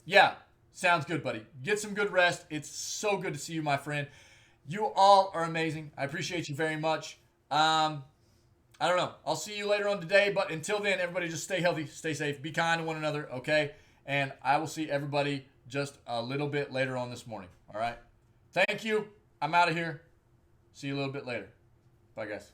Yeah, sounds good, buddy. Get some good rest. It's so good to see you, my friend. You all are amazing. I appreciate you very much. I don't know. I'll see you later on today, but until then, everybody just stay healthy, stay safe, be kind to one another, okay? And I will see everybody just a little bit later on this morning, all right? Thank you. I'm out of here. See you a little bit later. Bye, guys.